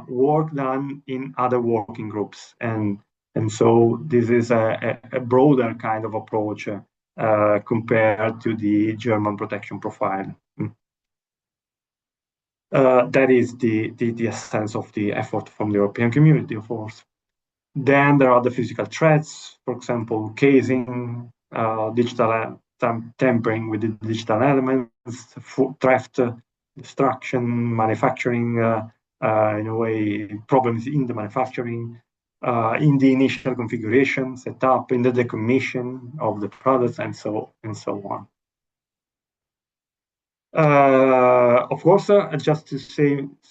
work done in other working groups. And so this is a broader kind of approach compared to the German protection profile. That is the essence of the effort from the European community, of course. Then there are the physical threats, for example, casing, digital tampering with the digital elements, theft, destruction, manufacturing, in a way, problems in the manufacturing, in the initial configuration, setup, in the decommission of the products, and so on. Of course, just to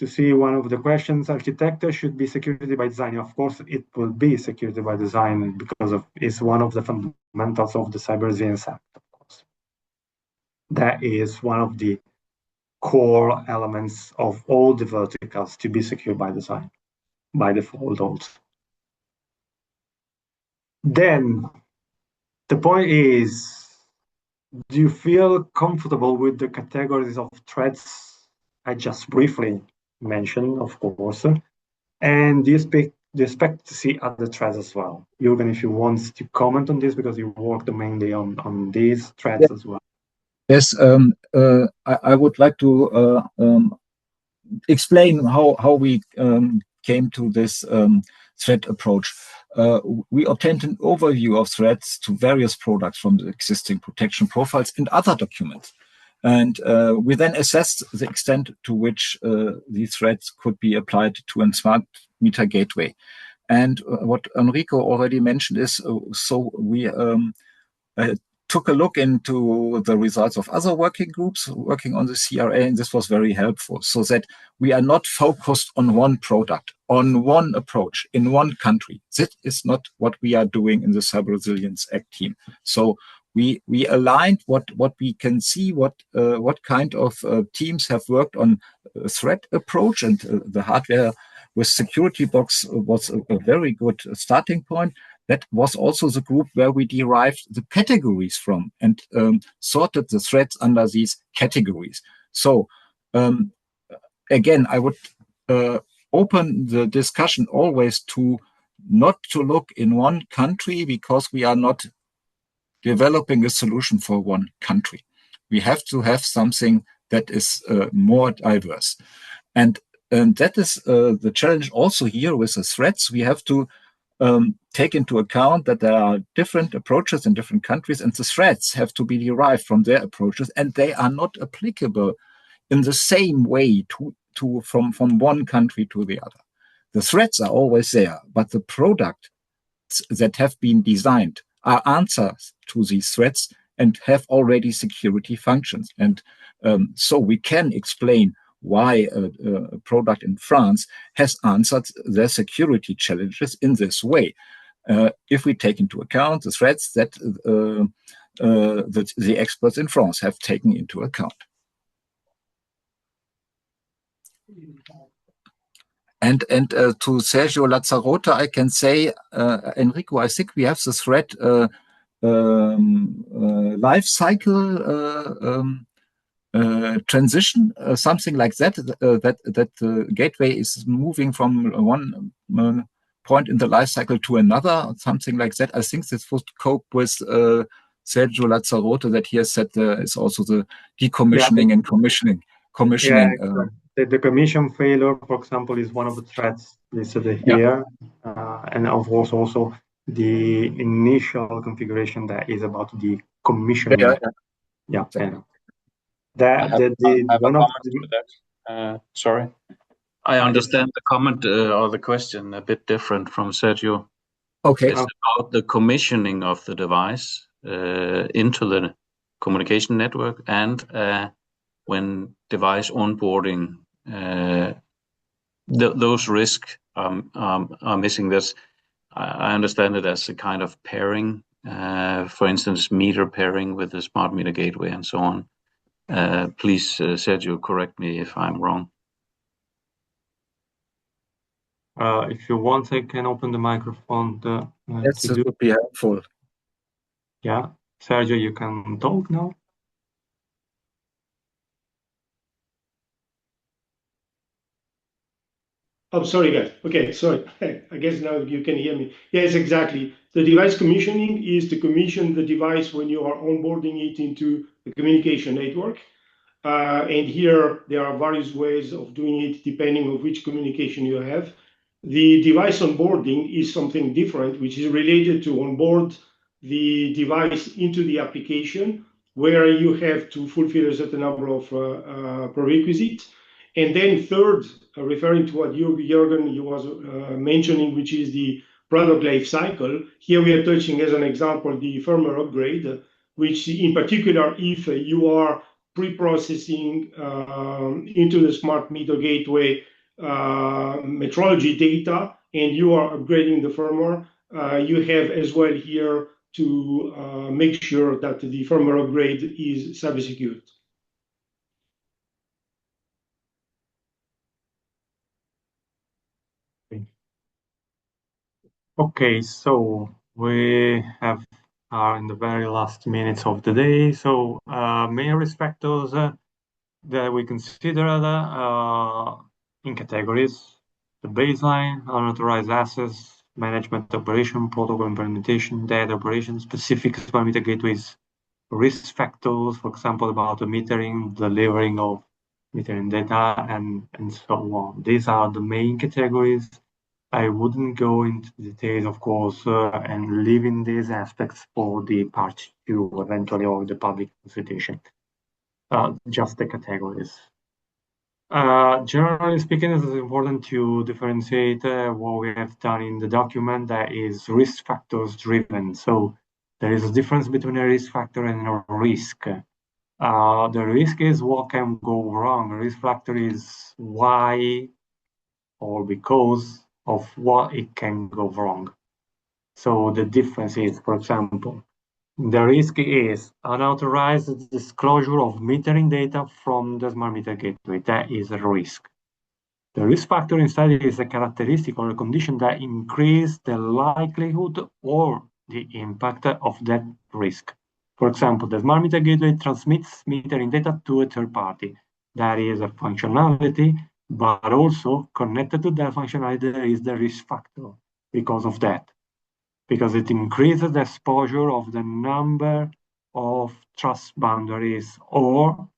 see one of the questions, architecture should be security by design. Of course, it will be security by design because it's one of the fundamentals of the Cyber Resilience Act, of course. That is one of the core elements of all the verticals to be secure by design, by default also. Then, the point is, do you feel comfortable with the categories of threats I just briefly mentioned, of course? And do you expect to see other threats as well? Jürgen, if you want to comment on this, because you worked mainly on these threats as well. Yes, I would like to explain how we came to this threat approach. We obtained an overview of threats to various products from the existing protection profiles and other documents. And we then assessed the extent to which these threats could be applied to a smart meter gateway. And what Enrico already mentioned is, so we took a look into the results of other working groups working on the CRA, and this was very helpful, so that we are not focused on one product, on one approach, in one country. That is not what we are doing in the Cyber Resilience Act team. So we aligned what we can see, what kind of teams have worked on a threat approach, and the hardware with security box was a very good starting point. That was also the group where we derived the categories from and sorted the threats under these categories. So again, I would open the discussion always to not to look in one country because we are not developing a solution for one country. We have to have something that is more diverse. And that is the challenge also here with the threats. We have to take into account that there are different approaches in different countries, and the threats have to be derived from their approaches, and they are not applicable in the same way from one country to the other. The threats are always there, but the products that have been designed are answers to these threats and have already security functions. And so we can explain why a product in France has answered their security challenges in this way. If we take into account the threats that the experts in France have taken into account. And to Sergio Lazzarotta, I can say, Enrico, I think we have the threat life cycle transition, something like that. That the gateway is moving from one point in the life cycle to another, something like that. I think this would cope with Sergio Lazzarotta, that he has said is also the decommissioning and commissioning. The commission failure, for example, is one of the threats listed here, and of course also the initial configuration that is about the commissioning. I have a comment to that. Sorry. I understand the comment or the question a bit different from Sergio. Okay. It's about the commissioning of the device into the communication network, and when device onboarding, those risks are missing. This, I understand it as a kind of pairing, for instance, meter pairing with the smart meter gateway and so on. Please, Sergio, correct me if I'm wrong. If you want, I can open the microphone. Yes, it would be helpful. Yeah, Sergio, you can talk now. Oh, sorry, guys. Okay, sorry. I guess now you can hear me. Yes, exactly. The device commissioning is to commission the device when you are onboarding it into the communication network. And here there are various ways of doing it depending on which communication you have. The device onboarding is something different, which is related to onboard the device into the application, where you have to fulfill a certain number of prerequisites. And then third, referring to what Jürgen was mentioning, which is the product life cycle. Here we are touching as an example the firmware upgrade, which in particular, if you are pre-processing into the smart meter gateway metrology data and you are upgrading the firmware, you have as well here to make sure that the firmware upgrade is cybersecure. Okay, so we are in the very last minutes of the day. So main risk factors that we consider in categories: the baseline, unauthorized access, management operation, protocol implementation, data operation, specific smart meter gateways, risk factors, for example, about the metering, delivering of metering data, and so on. These are the main categories. I wouldn't go into details, of course, and leaving these aspects for the part 2 eventually of the public consultation. Just the categories. Generally speaking, it is important to differentiate what we have done in the document that is risk factors driven. So there is a difference between a risk factor and a risk. The risk is what can go wrong. The risk factor is why or because of what it can go wrong. So the difference is, for example, the risk is unauthorized disclosure of metering data from the smart meter gateway. That is a risk. The risk factor instead is a characteristic or a condition that increases the likelihood or the impact of that risk. For example, the smart meter gateway transmits metering data to a third party. That is a functionality, but also connected to that functionality there is the risk factor. because of that, because it increases the exposure of the number of trust boundaries. Or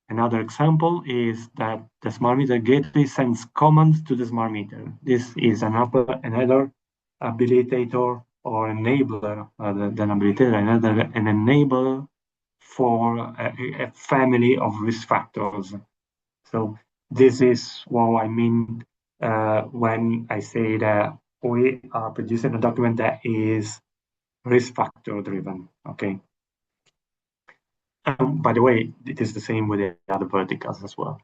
another example is that the smart meter gateway sends commands to the smart meter. This is another habilitator or enabler, rather than habilitator, an enabler for a family of risk factors. So this is what I mean when I say that we are producing a document that is risk factor driven. Okay. By the way, it is the same with the other verticals as well.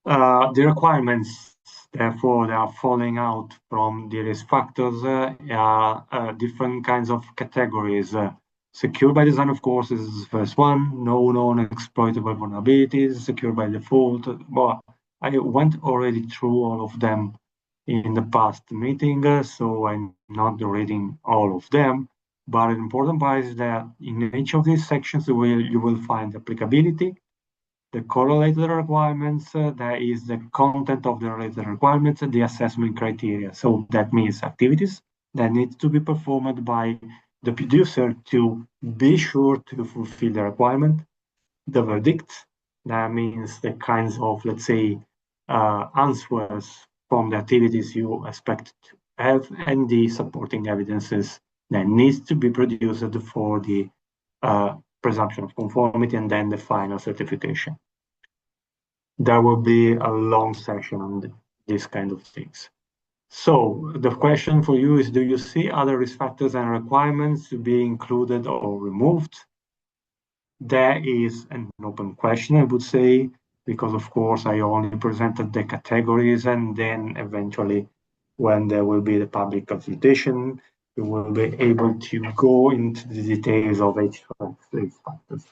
The requirements, therefore, they are falling out from the risk factors are different kinds of categories. Secure by design, of course, is the first one. No known exploitable vulnerabilities, secure by default. But I went already through all of them in the past meeting, so I'm not reading all of them. But an important part is that in each of these sections, you will find applicability, the correlated requirements, that is the content of the related requirements, the assessment criteria. So that means activities that need to be performed by the producer to be sure to fulfill the requirement. The verdicts, that means the kinds of, let's say, answers from the activities you expect to have, and the supporting evidences that needs to be produced for the presumption of conformity, and then the final certification. There will be a long session on these kind of things. So the question for you is, do you see other risk factors and requirements to be included or removed? That is an open question, I would say, because of course I only presented the categories, and then eventually when there will be the public consultation, we will be able to go into the details of each of these factors.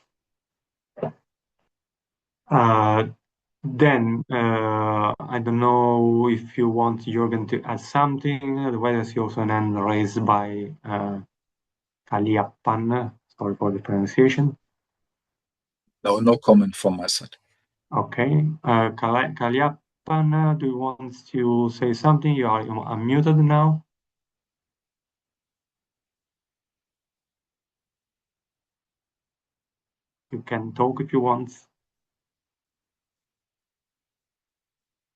Then I don't know if you want Jürgen to add something. Otherwise, I see also an hand raised by Kaliappan. Sorry for the pronunciation. No comment from my side. Okay. Kaliappan, do you want to say something? You are unmuted now. You can talk if you want.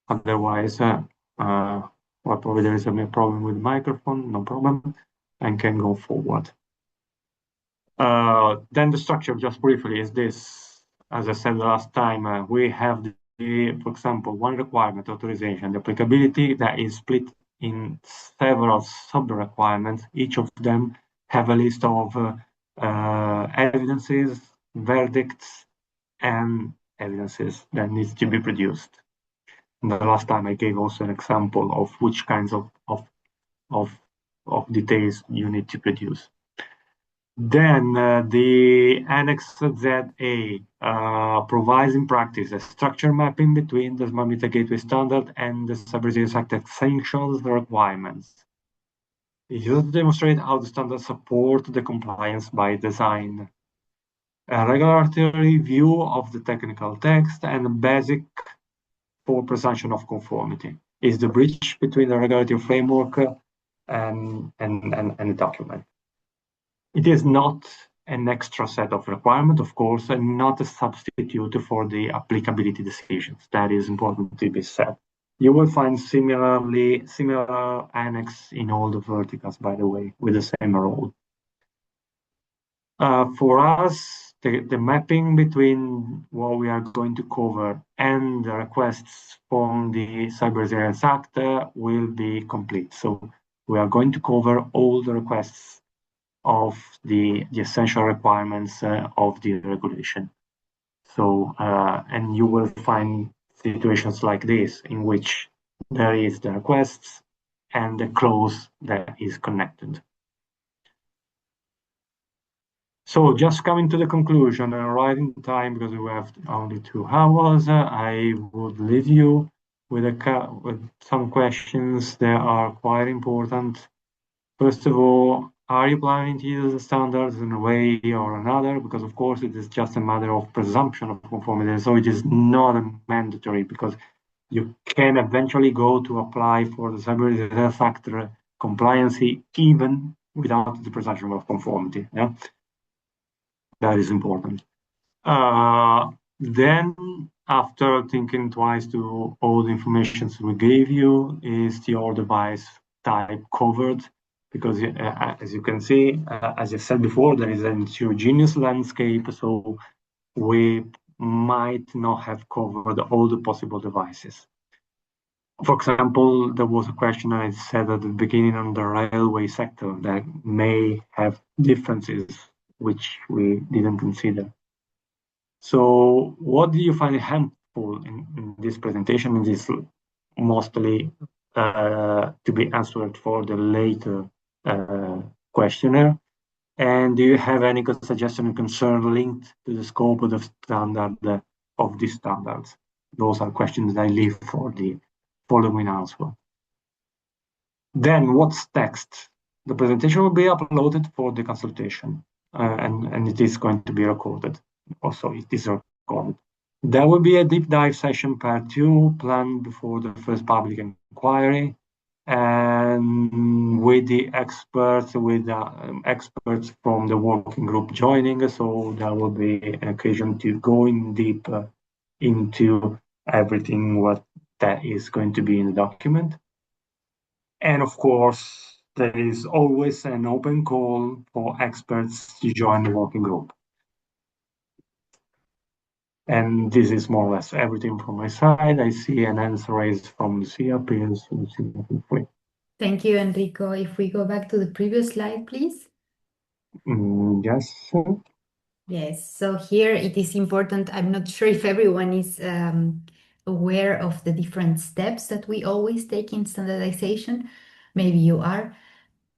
Otherwise, well, probably there is a problem with the microphone, no problem, and can go forward. Then the structure, just briefly, is this. As I said last time, we have for example, one requirement, authorization, the applicability, that is split in several sub-requirements. Each of them have a list of evidences, verdicts, and evidences that needs to be produced. And the last time I gave also an example of which kinds of details you need to produce. Then the Annex ZA provides in practice a structure mapping between the Smart Meter Gateway Standard and the Cybersecurity Act essentials requirements. It uses to demonstrate how the standards support the compliance by design. A regulatory review of the technical text and a basic for presumption of conformity is the bridge between the regulatory framework and the document. It is not an extra set of requirements, of course, and not a substitute for the applicability decisions. That is important to be said. You will find similar annex in all the verticals, by the way, with the same role. For us, the mapping between what we are going to cover and the requests from the Cybersecurity Act will be complete. So we are going to cover all the requests of the essential requirements of the regulation. So, and you will find situations like this in which there is the requests and the clause that is connected. So just coming to the conclusion, right in time, because we have only 2 hours, I would leave you with some questions that are quite important. First of all, are you planning to use the standards in a way or another? Because of course it is just a matter of presumption of conformity, so it is not mandatory, because you can eventually go to apply for the cybersecurity factor compliancy even without the presumption of conformity. Yeah, that is important. Then, after thinking twice to all the information we gave you, is your device type covered? Because as you can see, as I said before, there is an heterogeneous landscape, so we might not have covered all the possible devices. For example, there was a question I said at the beginning on the railway sector that may have differences which we didn't consider. So what do you find helpful in this presentation? It is mostly to be answered for the later questionnaire. And do you have any suggestion and concern linked to the scope of the standard of these standards? Those are questions that I leave for the following answer. Then what's next? The presentation will be uploaded for the consultation, and it is going to be recorded. Also, it is recorded. There will be a deep dive session part 2 planned before the first public inquiry, and with the experts, experts from the working group joining. So there will be an occasion to go in deeper into everything what that is going to be in the document. And of course, there is always an open call for experts to join the working group. And this is more or less everything from my side. I see an answer raised from Lucia. Please, Lucia, feel free. Thank you, Enrico. If we go back to the previous slide, please. Yes. Yes, so here it is important. I'm not sure if everyone is aware of the different steps that we always take in standardization. Maybe you are.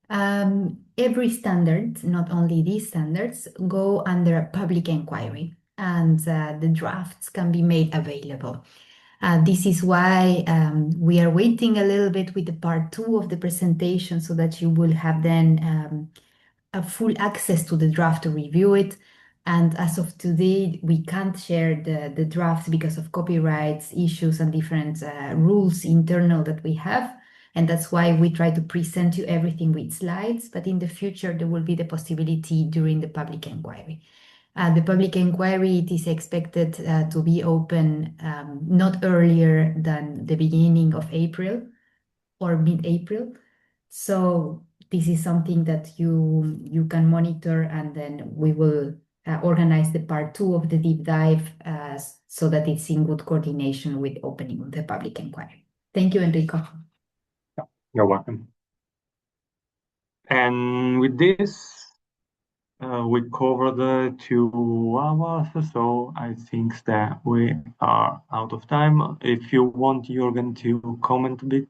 Every standard, not only these standards, go under a public inquiry, and the drafts can be made available. This is why we are waiting a little bit with the part 2 of the presentation so that you will have then a full access to the draft to review it. And as of today, we can't share the drafts because of copyrights issues and different rules internal that we have. And that's why we try to present you everything with slides. But in the future, there will be the possibility during the public inquiry. The public inquiry, it is expected to be open not earlier than the beginning of April or mid-April. So this is something that you can monitor, and then we will organize the part 2 of the deep dive so that it's in good coordination with opening the public inquiry. Thank you, Enrico. You're welcome. And with this, we covered the 2 hours, so I think that we are out of time. If you want, Jürgen, to comment a bit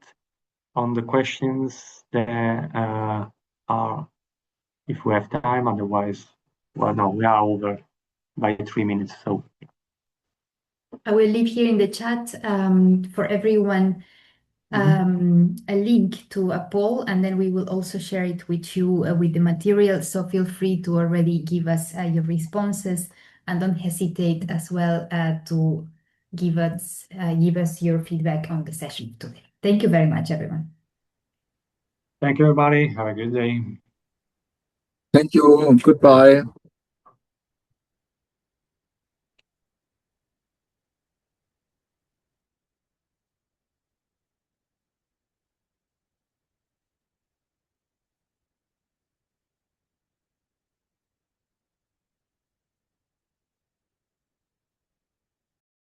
on the questions that are, if we have time, otherwise, well, no, we are over by 3 minutes, so. I will leave here in the chat for everyone a link to a poll, and then we will also share it with you with the material. So feel free to already give us your responses, and don't hesitate as well to give us your feedback on the session today. Thank you very much, everyone. Thank you, everybody. Have a good day. Thank you. Goodbye.